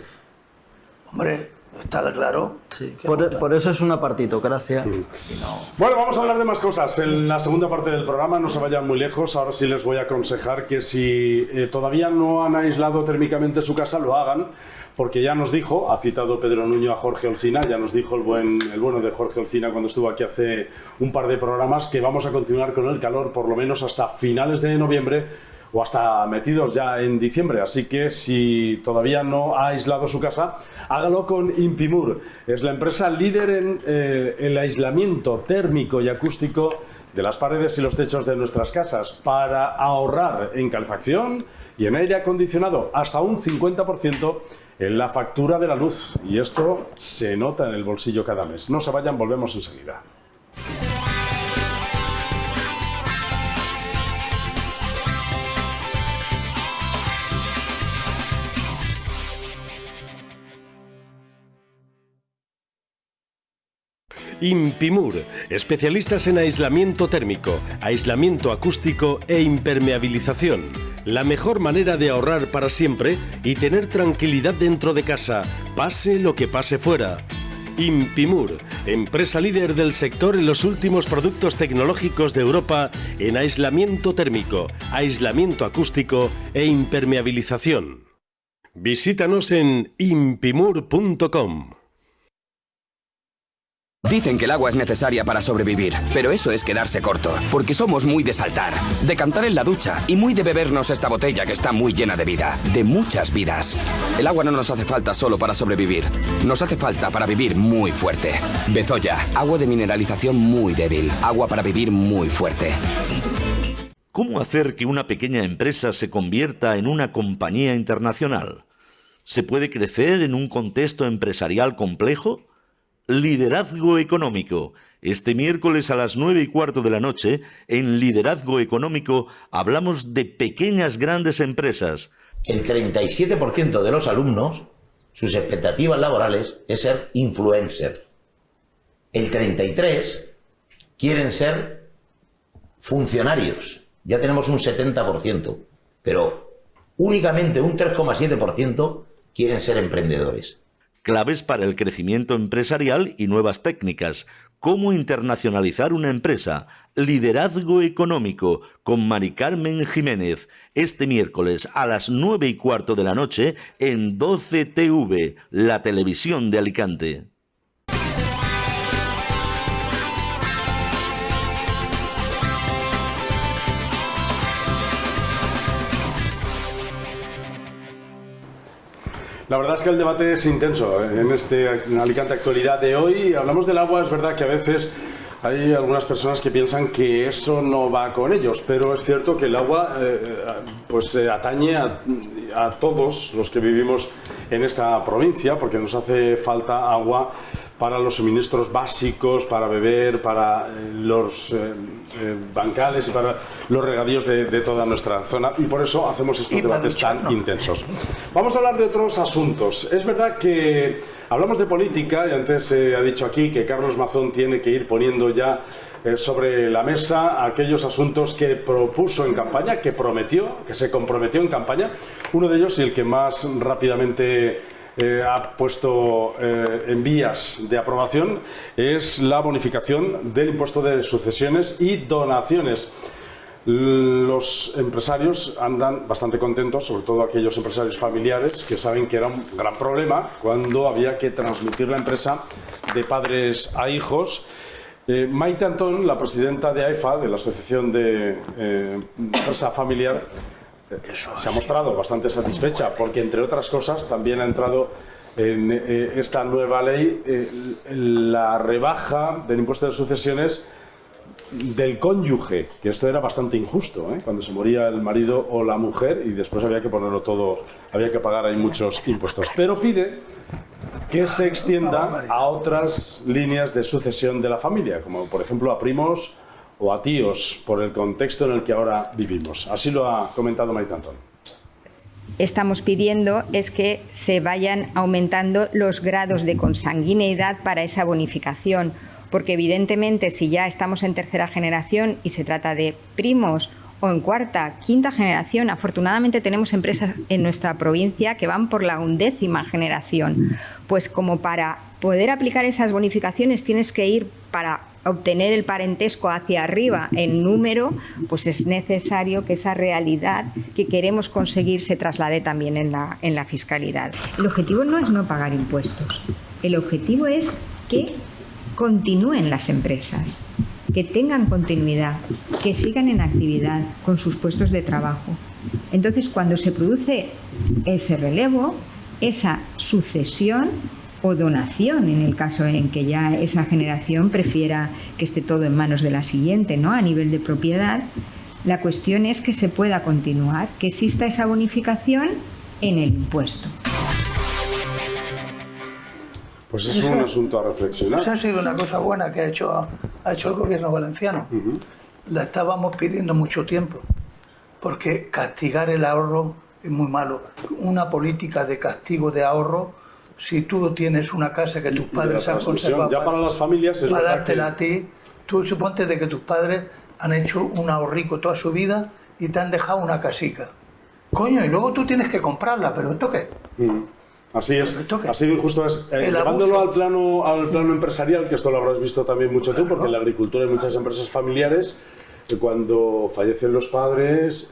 Hombre, está claro. Sí, por eso es una partitocracia. Bueno, vamos a hablar de más cosas. En la segunda parte del programa, no se vayan muy lejos. Ahora sí les voy a aconsejar que si todavía no han aislado térmicamente su casa, lo hagan. Porque ya nos dijo, ha citado Pedro Nuño a Jorge Olcina, ya nos dijo el bueno de Jorge Olcina cuando estuvo aquí hace un par de programas, que vamos a continuar con el calor por lo menos hasta finales de noviembre o hasta metidos ya en diciembre. Así que si todavía no ha aislado su casa, hágalo con Impimur. Es la empresa líder en el aislamiento térmico y acústico de las paredes y los techos de nuestras casas para ahorrar en calefacción y en aire acondicionado hasta un 50% en la factura de la luz. Y esto se nota en el bolsillo cada mes. No se vayan, volvemos enseguida. Impimur, especialistas en aislamiento térmico, aislamiento acústico e impermeabilización. La mejor manera de ahorrar para siempre y tener tranquilidad dentro de casa, pase lo que pase fuera. Impimur, empresa líder del sector en los últimos productos tecnológicos de Europa en aislamiento térmico, aislamiento acústico e impermeabilización. Visítanos en impimur.com. Dicen que el agua es necesaria para sobrevivir, pero eso es quedarse corto, porque somos muy de saltar, de cantar en la ducha y muy de bebernos esta botella que está muy llena de vida, de muchas vidas. El agua no nos hace falta solo para sobrevivir, nos hace falta para vivir muy fuerte. Bezoya, agua de mineralización muy débil, agua para vivir muy fuerte. ¿Cómo hacer que una pequeña empresa se convierta en una compañía internacional? ¿Se puede crecer en un contexto empresarial complejo? Liderazgo Económico. Este miércoles a las 9:15 de la noche, en Liderazgo Económico, hablamos de pequeñas grandes empresas. El 37% de los alumnos, sus expectativas laborales es ser influencer. El 33% quieren ser funcionarios. Ya tenemos un 70%, pero únicamente un 3,7% quieren ser emprendedores. Claves para el crecimiento empresarial y nuevas técnicas. Cómo internacionalizar una empresa. Liderazgo Económico con Mari Carmen Jiménez. Este miércoles a las 9:15 de la noche en 12 TV, la televisión de Alicante. La verdad es que el debate es intenso en Alicante Actualidad de hoy. Hablamos del agua, es verdad que a veces hay algunas personas que piensan que eso no va con ellos, pero es cierto que el agua atañe a todos los que vivimos en esta provincia, porque nos hace falta agua para los suministros básicos, para beber, para los bancales y para los regadíos de toda nuestra zona, y por eso hacemos estos debates tan intensos. Vamos a hablar de otros asuntos. Es verdad que hablamos de política, y antes se ha dicho aquí que Carlos Mazón tiene que ir poniendo ya sobre la mesa aquellos asuntos que propuso en campaña, que se comprometió en campaña. Uno de ellos, y el que más rápidamente ha puesto en vías de aprobación, es la bonificación del impuesto de sucesiones y donaciones. Los empresarios andan bastante contentos, sobre todo aquellos empresarios familiares que saben que era un gran problema cuando había que transmitir la empresa de padres a hijos. Maite Antón, la presidenta de AEFA, de la Asociación de Empresa Familiar, se ha mostrado bastante satisfecha porque, entre otras cosas, también ha entrado en esta nueva ley la rebaja del impuesto de sucesiones del cónyuge, que esto era bastante injusto, cuando se moría el marido o la mujer y después había que ponerlo todo, había que pagar ahí muchos impuestos. Pero pide que se extienda a otras líneas de sucesión de la familia, como por ejemplo a primos o a tíos, por el contexto en el que ahora vivimos. Así lo ha comentado Maite Antón. Estamos pidiendo es que se vayan aumentando los grados de consanguineidad para esa bonificación, porque evidentemente si ya estamos en tercera generación y se trata de primos o en cuarta, quinta generación, afortunadamente tenemos empresas en nuestra provincia que van por la 11ª generación, pues como para poder aplicar esas bonificaciones tienes que ir para obtener el parentesco hacia arriba en número, pues es necesario que esa realidad que queremos conseguir se traslade también en la fiscalidad. El objetivo no es no pagar impuestos, el objetivo es que continúen las empresas, que tengan continuidad, que sigan en actividad con sus puestos de trabajo. Entonces, cuando se produce ese relevo, esa sucesión o donación, en el caso en que ya esa generación prefiera que esté todo en manos de la siguiente, ¿no?, a nivel de propiedad, la cuestión es que se pueda continuar, que exista esa bonificación en el impuesto. Pues es un asunto a reflexionar. Esa ha sido una cosa buena que ha hecho el gobierno valenciano. La estábamos pidiendo mucho tiempo, porque castigar el ahorro es muy malo. Una política de castigo de ahorro, si tú tienes una casa que tus padres han conservado ya para las familias es para verdad dártela a ti, tú suponte de que tus padres han hecho un ahorrico toda su vida y te han dejado una casica. Coño, y luego tú tienes que comprarla, ¿pero esto qué? Así es, así de injusto es. Llevándolo al plano empresarial, que esto lo habrás visto también mucho tú, porque en la agricultura hay muchas empresas familiares, cuando fallecen los padres,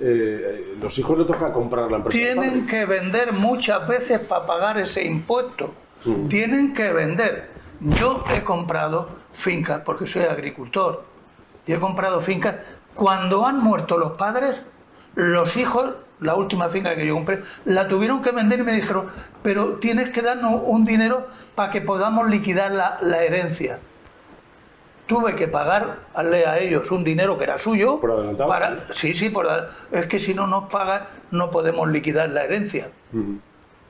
los hijos le toca comprar la empresa. Tienen que vender muchas veces para pagar ese impuesto. Tienen que vender. Yo he comprado fincas, porque soy agricultor, y he comprado fincas. Cuando han muerto los padres, los hijos, la última finca que yo compré, la tuvieron que vender y me dijeron, pero tienes que darnos un dinero para que podamos liquidar la herencia. Tuve que pagarle a ellos un dinero que era suyo. ¿Por adelantado? Es que si no nos pagan, no podemos liquidar la herencia.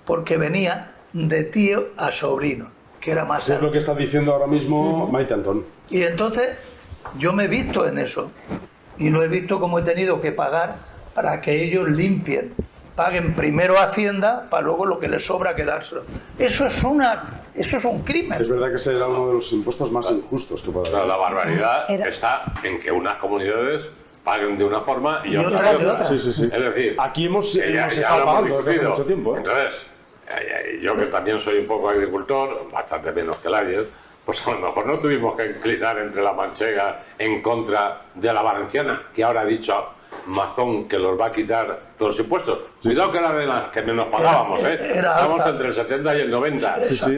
Porque venía de tío a sobrino. que era más Eso es lo que está diciendo ahora mismo Maite Antón. Y entonces yo me he visto en eso y no he visto cómo he tenido que pagar para que ellos limpien, paguen primero a Hacienda para luego lo que les sobra quedárselo. Eso es un crimen. Es verdad que ese era uno de los impuestos más injustos que puede haber. La barbaridad está en que unas comunidades paguen de una forma y otras de otra. Sí, sí, sí. Es decir, aquí hemos ya estado lo hemos pagando desde hace discutido. mucho tiempo. Entonces, yo que también soy un poco agricultor, bastante menos que el Aries, pues a lo mejor no tuvimos que inclinar entre la manchega en contra de la valenciana, que ahora ha dicho Mazón que los va a quitar todos los impuestos. Cuidado que era de las que menos pagábamos, Estamos entre el 70 y el 90.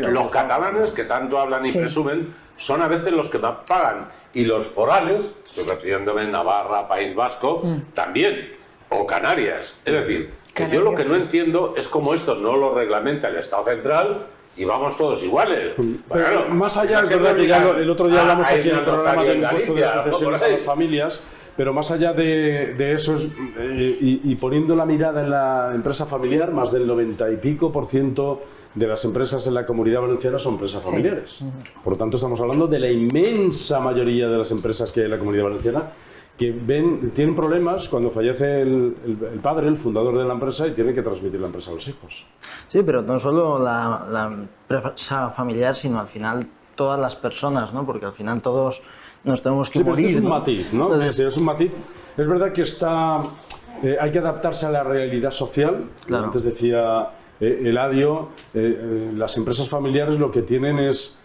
Los catalanes, que tanto hablan y presumen, son a veces los que más pagan. Y los forales, estoy refiriéndome en Navarra, País Vasco, también. O Canarias. Es decir, que yo lo que no entiendo es cómo esto no lo reglamenta el Estado Central y vamos todos iguales. Pero Claro, más allá, es verdad que ya el otro día hablamos aquí en el programa del impuesto de sucesiones a las familias, pero más allá de eso, y poniendo la mirada en la empresa familiar, más del 90 y pico % de las empresas en la Comunidad Valenciana son empresas familiares. Por lo tanto, estamos hablando de la inmensa mayoría de las empresas que hay en la Comunidad Valenciana que tienen problemas cuando fallece el padre, el fundador de la empresa, y tienen que transmitir la empresa a los hijos. Sí, pero no solo la empresa familiar, sino al final todas las personas, ¿no? Porque al final todos nos tenemos que morir. Es un ¿no? matiz, ¿no? Entonces, Es un matiz. Es verdad que hay que adaptarse a la realidad social. Claro. Antes decía Eladio, las empresas familiares lo que tienen es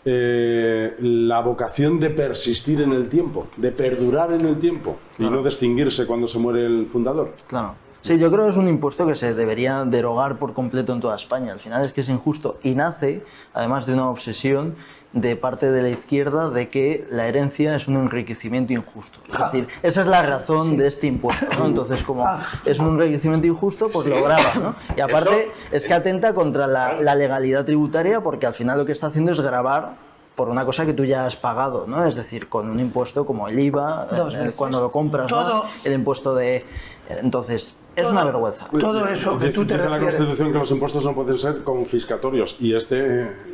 la vocación de persistir en el tiempo, de perdurar en el tiempo, y no de extinguirse cuando se muere el fundador. Claro. Sí, yo creo que es un impuesto que se debería derogar por completo en toda España. Al final es que es injusto y nace, además, de una obsesión de parte de la izquierda de que la herencia es un enriquecimiento injusto. Es decir, esa es la razón de este impuesto, ¿no? Entonces, como es un enriquecimiento injusto, pues lo grava, ¿no? Y aparte es que atenta contra la legalidad tributaria, porque al final lo que está haciendo es gravar por una cosa que tú ya has pagado, ¿no? Es decir, con un impuesto como el IVA, cuando lo compras, ¿no? El impuesto de... Entonces, es una vergüenza. Todo eso que tú te dice refieres... la Constitución que los impuestos no pueden ser confiscatorios, y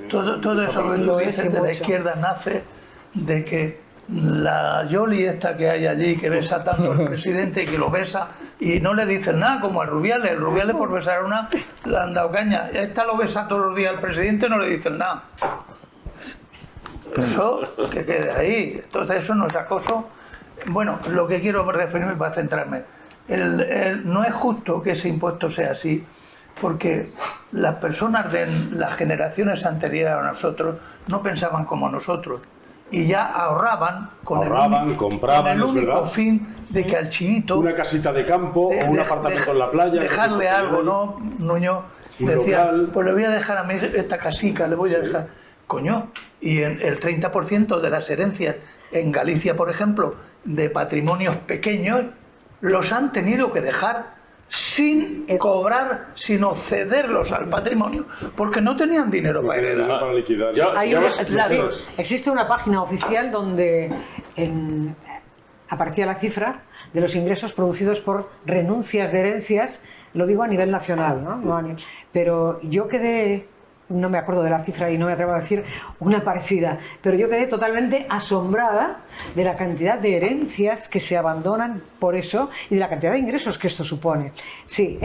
Todo eso que tú dices de la izquierda nace de que la Yoli esta que hay allí, que besa tanto al presidente y que lo besa y no le dicen nada, como a Rubiales. El Rubiales por besar una le han dado caña. Esta lo besa todos los días al presidente, no le dicen nada. Eso, que quede ahí. Entonces eso no es acoso. Bueno, lo que quiero referirme para centrarme. No es justo que ese impuesto sea así, porque las personas de las generaciones anteriores a nosotros no pensaban como nosotros y ya ahorraban con el único fin de que al chiito... Una casita de campo o un apartamento en la playa... Dejarle algo, ¿no? Nuño decía, pues le voy a dejar a mí esta casica, le voy a dejar... Coño, y el 30% de las herencias en Galicia, por ejemplo, de patrimonios pequeños, los han tenido que dejar sin cobrar, sino cederlos al patrimonio, porque no tenían dinero para heredar. Para liquidar. Existe una página oficial donde aparecía la cifra de los ingresos producidos por renuncias de herencias, lo digo a nivel nacional, ¿no? Pero yo quedé... No me acuerdo de la cifra y no me atrevo a decir una parecida, pero yo quedé totalmente asombrada de la cantidad de herencias que se abandonan por eso y de la cantidad de ingresos que esto supone. Sí,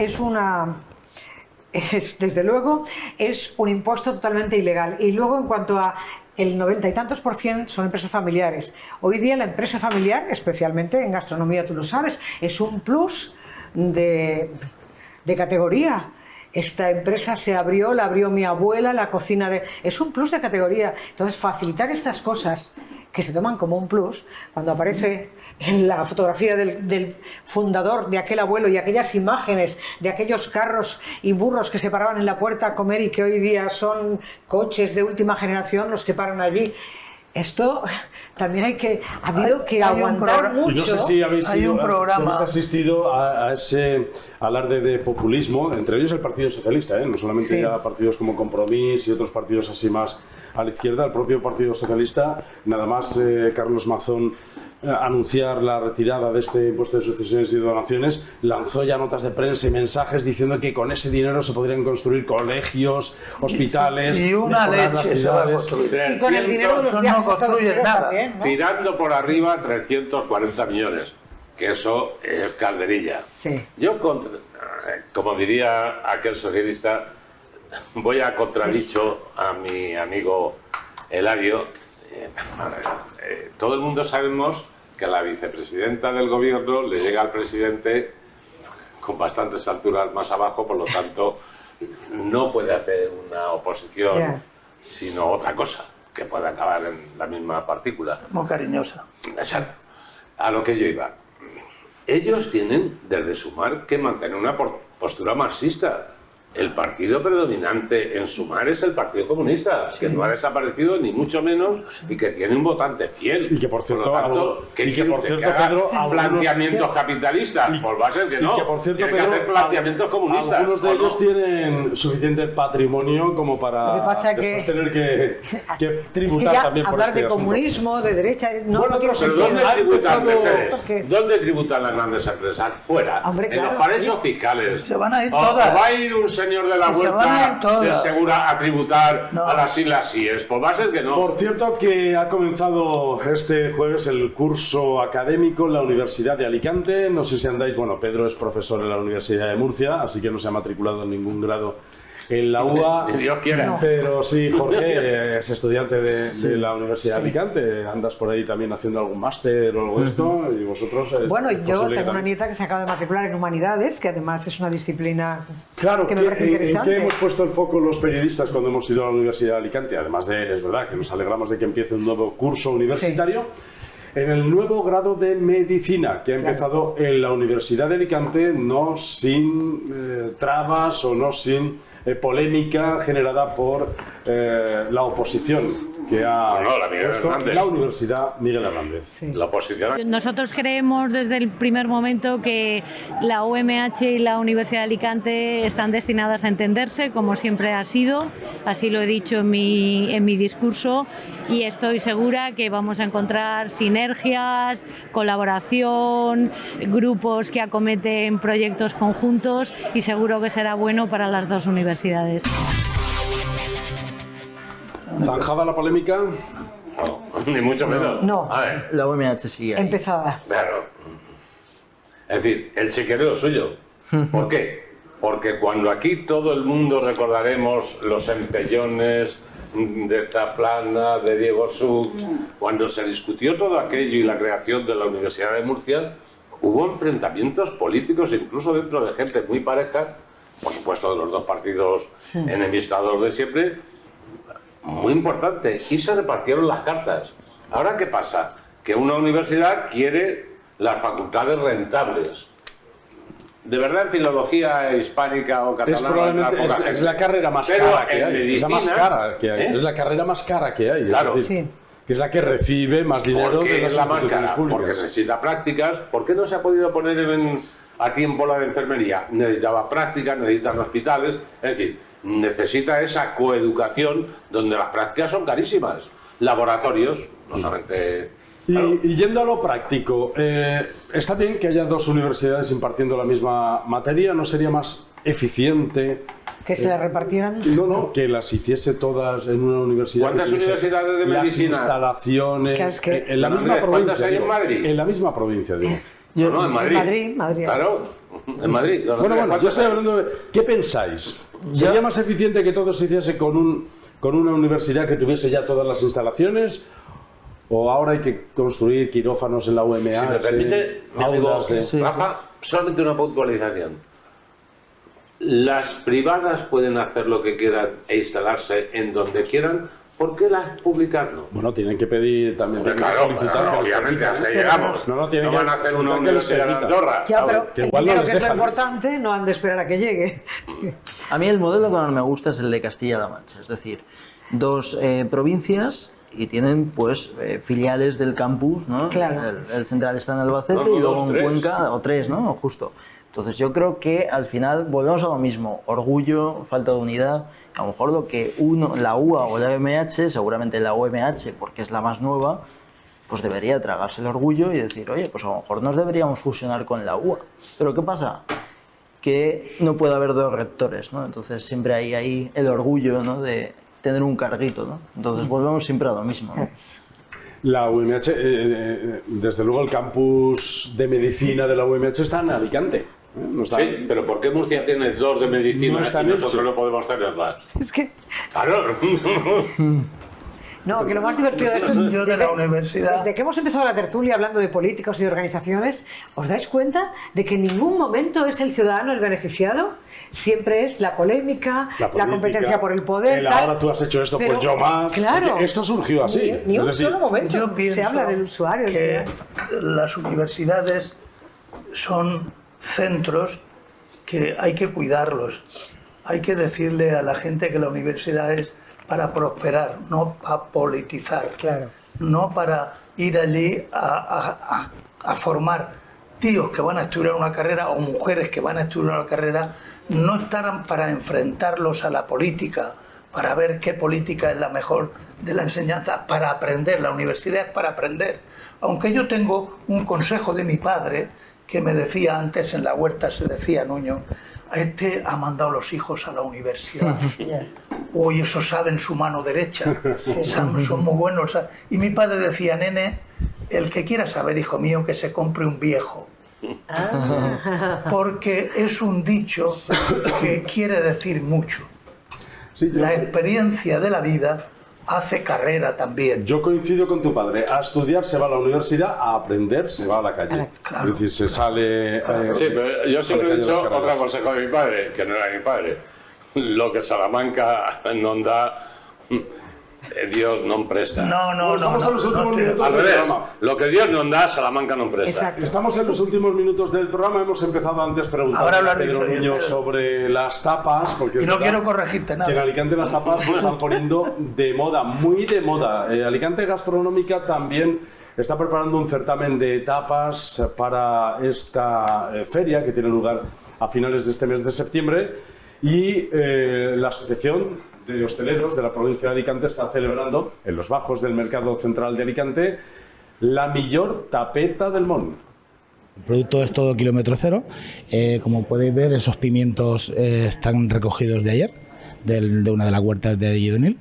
desde luego, es un impuesto totalmente ilegal. Y luego, en cuanto a el 90 y tantos % son empresas familiares. Hoy día la empresa familiar, especialmente en gastronomía, tú lo sabes, es un plus de categoría. Esta empresa la abrió mi abuela, la cocina es un plus de categoría. Entonces, facilitar estas cosas que se toman como un plus, cuando aparece en la fotografía del fundador de aquel abuelo y aquellas imágenes de aquellos carros y burros que se paraban en la puerta a comer y que hoy día son coches de última generación los que paran allí. Esto también ha habido que aguantar mucho. No sé si habéis asistido a ese alarde de populismo, entre ellos el Partido Socialista, no solamente ya partidos como Compromís y otros partidos así más a la izquierda, el propio Partido Socialista, nada más Carlos Mazón anunciar la retirada de este impuesto de sucesiones y donaciones, lanzó ya notas de prensa y mensajes diciendo que con ese dinero se podrían construir colegios, hospitales, y una leche se va a construir. Y con el dinero de los viajes a Estados Unidos también, ¿no? Tirando por arriba 340 millones, que eso es calderilla. Sí. Yo, como diría aquel socialista, voy a contradicho a mi amigo Eladio. Todo el mundo sabemos que la vicepresidenta del gobierno le llega al presidente con bastantes alturas más abajo, por lo tanto no puede hacer una oposición sino otra cosa, que puede acabar en la misma partícula. Muy cariñosa. Exacto. A lo que yo iba. Ellos tienen desde Sumar que mantener una postura marxista. El partido predominante en Sumar es el Partido Comunista, que no ha desaparecido ni mucho menos y que tiene un votante fiel. Y que por cierto, Pedro, planteamientos capitalistas, por base que no. Y que por cierto, Pedro, que hacer planteamientos comunistas. Algunos de ellos tienen suficiente patrimonio como para después tener que tributar también por este hablar de comunismo, de derecha, no tiene sentido. ¿Dónde tributan las grandes empresas? Fuera. Hombre, en los paraísos fiscales. Se van a ir todas. Va a ir un señor de la Huerta de Segura a tributar a las Islas Síes. Pues va a ser que no. Por cierto, que ha comenzado este jueves el curso académico en la Universidad de Alicante. No sé si andáis, bueno, Pedro es profesor en la Universidad de Murcia, así que no se ha matriculado en ningún grado en la UA. Ni Dios quiera. Pero sí, Jorge es estudiante de la Universidad de Alicante. Andas por ahí también haciendo algún máster o algo de esto. Y vosotros. Bueno, yo tengo una nieta que se acaba de matricular en Humanidades, que además es una disciplina que me parece interesante. ¿En qué hemos puesto el foco los periodistas cuando hemos ido a la Universidad de Alicante? Además de, es verdad, que nos alegramos de que empiece un nuevo curso universitario. En el nuevo grado de Medicina, que ha empezado en la Universidad de Alicante, no sin trabas o no sin polémica generada por la oposición que ha puesto la Universidad Miguel Hernández. La oposición. Nosotros creemos desde el primer momento que la UMH y la Universidad de Alicante están destinadas a entenderse, como siempre ha sido, así lo he dicho en mi discurso, y estoy segura que vamos a encontrar sinergias, colaboración, grupos que acometen proyectos conjuntos, y seguro que será bueno para las dos universidades. ¿Zanjada la polémica? No, ni mucho menos. No. A ver. La UMH sigue ahí. Empezada. Claro. Es decir, el chiquereo suyo. ¿Por qué? Porque cuando aquí todo el mundo recordaremos los empellones de Zaplana, de Diego Sux, cuando se discutió todo aquello y la creación de la Universidad de Murcia, hubo enfrentamientos políticos incluso dentro de gente muy pareja, por supuesto de los dos partidos enemistados de siempre, muy importante, y se repartieron las cartas. Ahora, ¿qué pasa? Que una universidad quiere las facultades rentables. De verdad, en filología hispánica o catalana es la carrera más cara que hay. Medicina, es la más cara que hay. Es la carrera más cara que hay. Claro. Es decir, que es la que recibe más dinero de las instituciones públicas. Porque necesita prácticas. ¿Por qué no se ha podido poner a tiempo la de enfermería? Necesitaba prácticas, necesitan hospitales, es decir, necesita esa coeducación donde las prácticas son carísimas. Laboratorios, no solamente... Y yendo a lo práctico, ¿está bien que haya dos universidades impartiendo la misma materia? ¿No sería más eficiente que se las repartieran? No, que las hiciese todas en una universidad. ¿Cuántas universidades de medicina? Las instalaciones, en la misma provincia. ¿Cuántas hay en Madrid? En la misma provincia, digo. No, en Madrid. Madrid. Claro, en Madrid. Bueno, yo estoy hablando de... ¿Qué pensáis? ¿Sería más eficiente que todo se hiciese con una universidad que tuviese ya todas las instalaciones? ¿O ahora hay que construir quirófanos en la UMH? Si me permite, Rafa, solamente una puntualización. Las privadas pueden hacer lo que quieran e instalarse en donde quieran. ¿Por qué las públicas no? Bueno, tienen que pedir también, tienen que solicitar que obviamente hasta ahí llegamos. No van a hacer una universidad en Andorra. Ya, pero el dinero, que es lo importante, no han de esperar a que llegue. A mí el modelo que más me gusta es el de Castilla-La Mancha, es decir, dos provincias y tienen pues filiales del campus, ¿no? Claro. El central está en Albacete y luego en Cuenca, o tres, ¿no? Justo. Entonces yo creo que al final volvemos a lo mismo, orgullo, falta de unidad. A lo mejor lo que la UA o la UMH, seguramente la UMH porque es la más nueva, pues debería tragarse el orgullo y decir, oye, pues a lo mejor nos deberíamos fusionar con la UA. Pero ¿qué pasa? Que no puede haber dos rectores, ¿no? Entonces siempre hay ahí el orgullo, ¿no?, de tener un carguito, ¿no? Entonces volvemos siempre a lo mismo, ¿no? La UMH, desde luego el campus de medicina de la UMH está en Alicante. No está... Sí, pero ¿por qué Murcia tiene 2 de medicina no y nosotros no podemos tener más? Es que... Claro. No, que lo más divertido de esto es yo de la universidad. Desde que hemos empezado la tertulia hablando de políticos y de organizaciones, ¿os dais cuenta de que en ningún momento es el ciudadano el beneficiado? Siempre es la polémica, la competencia por el poder. Ahora tú has hecho esto, pero, pues yo más. Claro. Esto surgió así. Ni un solo momento yo pienso se habla del usuario. Que las universidades son centros que hay que cuidarlos. Hay que decirle a la gente que la universidad es para prosperar, no para politizar, claro, no para ir allí a formar tíos que van a estudiar una carrera o mujeres que van a estudiar una carrera, no estarán para enfrentarlos a la política, para ver qué política es la mejor de la enseñanza, para aprender. La universidad es para aprender. Aunque yo tengo un consejo de mi padre que me decía antes en la huerta, se decía, Nuño, este ha mandado los hijos a la universidad. Hoy eso saben su mano derecha, son muy buenos. Y mi padre decía, nene, el que quiera saber, hijo mío, que se compre un viejo. Porque es un dicho que quiere decir mucho. La experiencia de la vida hace carrera también. Yo coincido con tu padre. A estudiar se va a la universidad, a aprender se va a la calle. Claro. Es decir, se sale... sí, pero yo siempre he dicho otro consejo de mi padre, que no era mi padre. Lo que Salamanca no da, Dios no presta. No, estamos en los últimos minutos al del revés, programa. lo que Dios no da, Salamanca no presta. Exacto. Estamos en los últimos minutos del programa. Hemos empezado antes preguntando a Pedro Nuño sobre las tapas. Porque y no quiero corregirte nada. Que en Alicante las tapas se están poniendo de moda, muy de moda. Alicante Gastronómica también está preparando un certamen de tapas para esta feria que tiene lugar a finales de este mes de septiembre. Y la Asociación de Hosteleros de la provincia de Alicante está celebrando en los bajos del Mercado Central de Alicante la millor tapeta del món. El producto es todo kilómetro cero. Como podéis ver, esos pimientos están recogidos de ayer, de una de las huertas de Guidonil.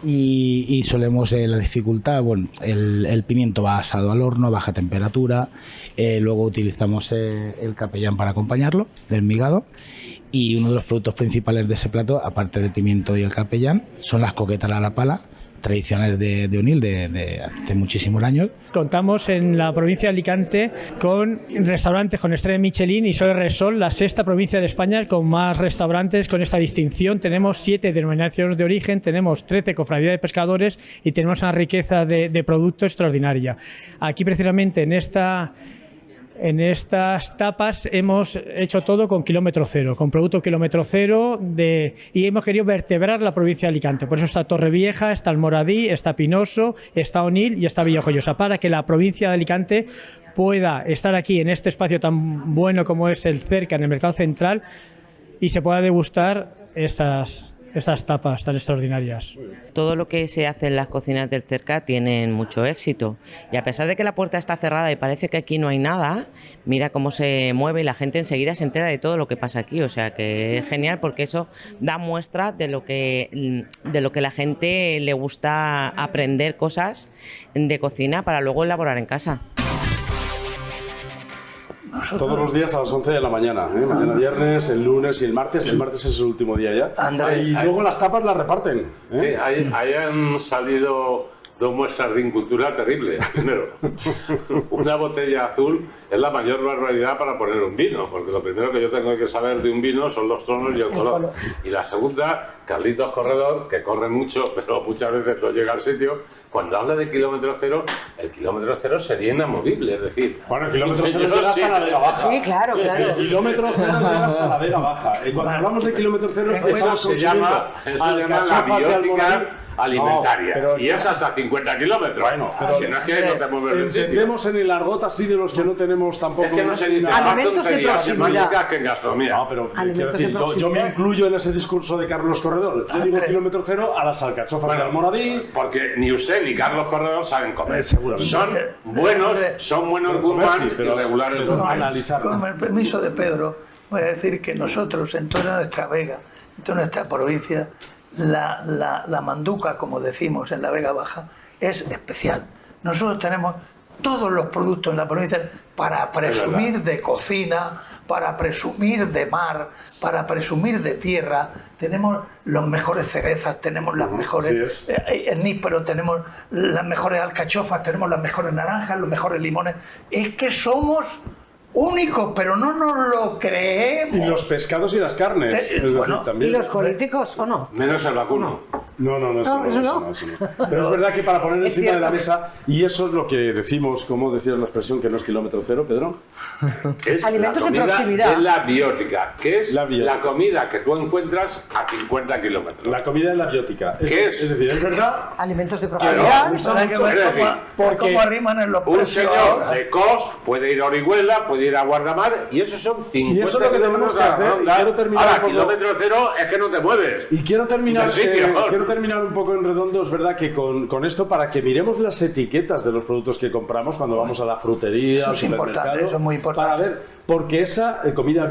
Y solemos la dificultad, bueno, el pimiento va asado al horno, baja temperatura, luego utilizamos el capellán para acompañarlo, del migado. Y uno de los productos principales de ese plato, aparte del pimiento y el capellán, son las croquetas a la pala, tradicionales de Onil de hace muchísimos años. Contamos en la provincia de Alicante con restaurantes con estrella Michelin y Sol Resol, la sexta provincia de España con más restaurantes con esta distinción. Tenemos 7 denominaciones de origen, tenemos 13 cofradías de pescadores y tenemos una riqueza de productos extraordinaria. Aquí precisamente en estas tapas hemos hecho todo con kilómetro cero, con producto kilómetro cero y hemos querido vertebrar la provincia de Alicante. Por eso está Torrevieja, está El Moradí, está Pinoso, está Onil y está Villajoyosa, para que la provincia de Alicante pueda estar aquí en este espacio tan bueno como es el Cerca, en el Mercado Central, y se pueda degustar estas tapas tan extraordinarias. Todo lo que se hace en las cocinas del Cerca tienen mucho éxito y a pesar de que la puerta está cerrada y parece que aquí no hay nada, mira cómo se mueve y la gente enseguida se entera de todo lo que pasa aquí, o sea que es genial porque eso da muestra de lo que la gente le gusta aprender cosas de cocina para luego elaborar en casa. Todos los días a las 11 de la mañana, mañana viernes, el lunes y el martes. El martes es el último día ya. Y luego las tapas las reparten. Sí, ahí han salido 2 muestras de incultura terribles. Primero, una botella azul es la mayor barbaridad para poner un vino, porque lo primero que yo tengo que saber de un vino son los tonos y el color. Y la segunda, Carlitos Corredor, que corre mucho, pero muchas veces no llega al sitio, cuando habla de kilómetro cero, el kilómetro cero sería inamovible, es decir... Bueno, el kilómetro cero llega hasta la Vega Baja. Sí, claro. El kilómetro cero llega hasta la Vega Baja. Y cuando hablamos de kilómetro cero, estamos consumiendo alcachofas de Almoradí, alimentaria. No, pero- y es hasta 50 kilómetros. Bueno, pero si no es que no te mueves del sitio. entendemos en el argot así de los que no tenemos tampoco. Es que no se dice más tonterías semánticas que en gastronomía. No, pero quiero Alimentos de decir, yo me proximidad. incluyo en ese discurso de Carlos Corredor. Yo digo kilómetro cero a las alcachofas de Almoradí. Porque ni usted ni Carlos Corredor saben comer. Seguramente. Son buenos gourmands sí, pero- y regulares pero gourmands. analizarlo. Con el permiso de Pedro, voy a decir que nosotros, en toda nuestra Vega, en toda nuestra provincia, la manduca, como decimos en la Vega Baja, es especial. Nosotros tenemos todos los productos en la provincia para presumir de cocina, para presumir de mar, para presumir de tierra. Tenemos los mejores cerezas, tenemos las mejores nísperos, tenemos las mejores alcachofas, tenemos las mejores naranjas, los mejores limones. Es que somos únicos, pero no nos lo creemos. Y los pescados y las carnes. Es decir, también. ¿Y los políticos o no? Menos el vacuno. No, eso no. Pero es verdad que para poner Es encima de la cierto. mesa, y eso es lo que decimos, como decías la expresión, que no es kilómetro cero, Pedro. Es Alimentos la de comida proximidad. de la biótica, que es La biótica. la comida que tú encuentras a 50 kilómetros. La comida es la biótica. ¿Qué es? Es decir, es verdad. Alimentos de Claro, proximidad. gusta Para que mucho. veas Es decir, cómo arriman en los un precios señor ahora. de Cos puede ir a Orihuela, puede ir a Guardamar, y esos son 50 Y eso es lo que tenemos kilómetros que a la hacer. redonda. Y quiero terminar Ahora, un poco- kilómetro cero es que no te mueves. Y quiero terminar, Del sitio. quiero terminar un poco en redondo. Es verdad que con esto, para que miremos las etiquetas de los productos que compramos cuando vamos a la frutería, Eso al es importante, supermercado, eso es muy importante. para ver, porque esa comida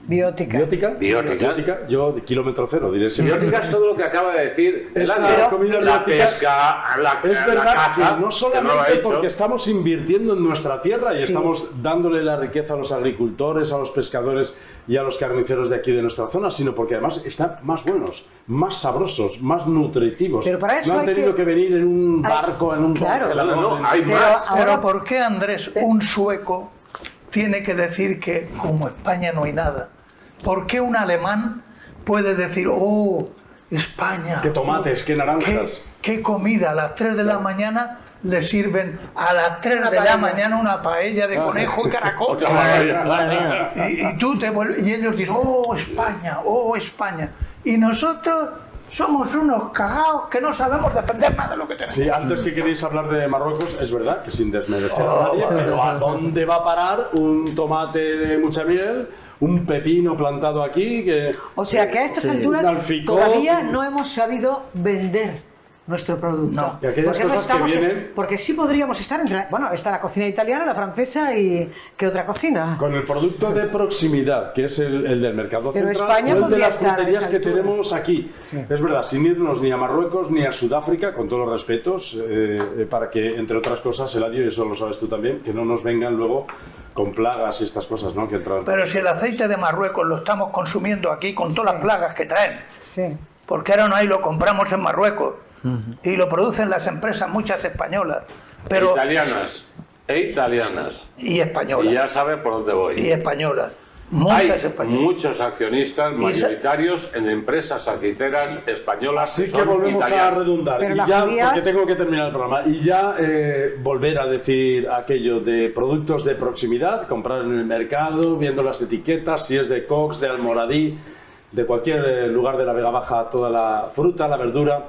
Biótica. biótica, yo de kilómetro cero diré siempre. Biótica es todo lo que acaba de decir Esa Eladio. comida La biótica pesca, es la verdad caza, que no que no lo solamente ha hecho. porque estamos invirtiendo en nuestra tierra y Sí. estamos dándole la riqueza a los agricultores, a los pescadores y a los carniceros de aquí de nuestra zona, sino porque además están más buenos, más sabrosos, más nutritivos. Pero para eso no han hay tenido que venir en un Hay- barco, en un claro. congelador. No, hay Pero más. ahora- Pero ¿por qué, Andrés, un sueco tiene que decir que como España no hay nada? ¿Por qué un alemán puede decir, oh, España? Qué tomates, qué naranjas. ¿Qué comida? A las 3 de la mañana le sirven a las 3 de la mañana una paella de conejo y caracol. Otra maravilla. Y tú te vuelves, y ellos dicen, oh, España, oh, España. Y nosotros somos unos cagados que no sabemos defender nada de lo que tenemos. Sí, antes que queréis hablar de Marruecos, es verdad que sin desmerecer a nadie, pero ¿a dónde va a parar un tomate de mucha miel? Un pepino plantado aquí que... O sea que a estas un alturas alficoz, todavía no hemos sabido vender nuestro producto. No. Y aquellas Porque no cosas que estamos vienen- porque sí podríamos estar entre bueno, está la cocina italiana, la francesa y ¿qué otra cocina? Con el producto de proximidad, que es el del mercado Pero central, España o el de podría las estar a fruterías esa que altura. tenemos aquí. Sí. Es verdad, sin irnos ni a Marruecos ni a Sudáfrica, con todos los respetos, para que, entre otras cosas, Eladio, y eso lo sabes tú también, que no nos vengan luego con plagas y estas cosas, ¿no? Que entran. Pero si el aceite de Marruecos lo estamos consumiendo aquí con todas las plagas que traen, Sí. porque ahora no hay, lo compramos en Marruecos y lo producen las empresas, muchas españolas, pero Italianas e italianas. y españolas, Y ya sabes por dónde voy. y españolas, Hay muchas españolas. muchos accionistas Y esa- mayoritarios en empresas aceiteras españolas. Así que son volvemos a italianas. redundar. Pero Y las ya, judías- porque tengo que terminar el programa. Y ya volver a decir aquello de productos de proximidad, comprar en el mercado, viendo las etiquetas, si es de Cox, de Almoradí, de cualquier lugar de la Vega Baja, toda la fruta, la verdura,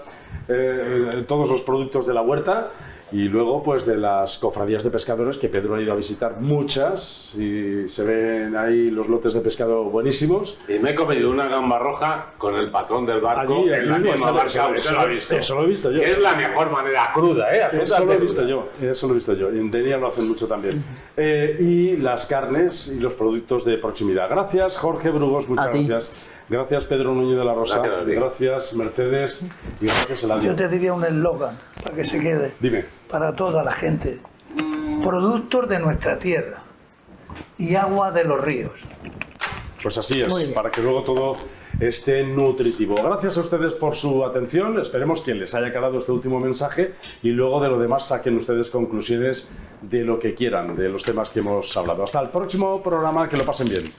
todos los productos de la huerta. Y luego, pues, de las cofradías de pescadores, que Pedro ha ido a visitar muchas, y se ven ahí los lotes de pescado buenísimos. Y me he comido una gamba roja con el patrón del barco Allí, en la mismo, misma barca. Usted lo ha visto. Eso lo he visto yo. Que es la mejor manera cruda, ¿eh? Eso lo he Absolutamente visto cruda. yo, eso lo he visto yo. Y en Denia lo hacen mucho también. Y las carnes y los productos de proximidad. Gracias, Jorge Brugos, muchas A ti. gracias. Gracias, Pedro Núñez de la Rosa. Gracias a ti. Gracias, Mercedes. Y gracias, Eladio. Yo te diría un eslogan para que se quede Dime. para toda la gente: productos de nuestra tierra y agua de los ríos. Pues así Muy es, bien. para que luego todo esté nutritivo. Gracias a ustedes por su atención. Esperemos que les haya quedado este último mensaje y luego de lo demás saquen ustedes conclusiones de lo que quieran, de los temas que hemos hablado. Hasta el próximo programa, que lo pasen bien.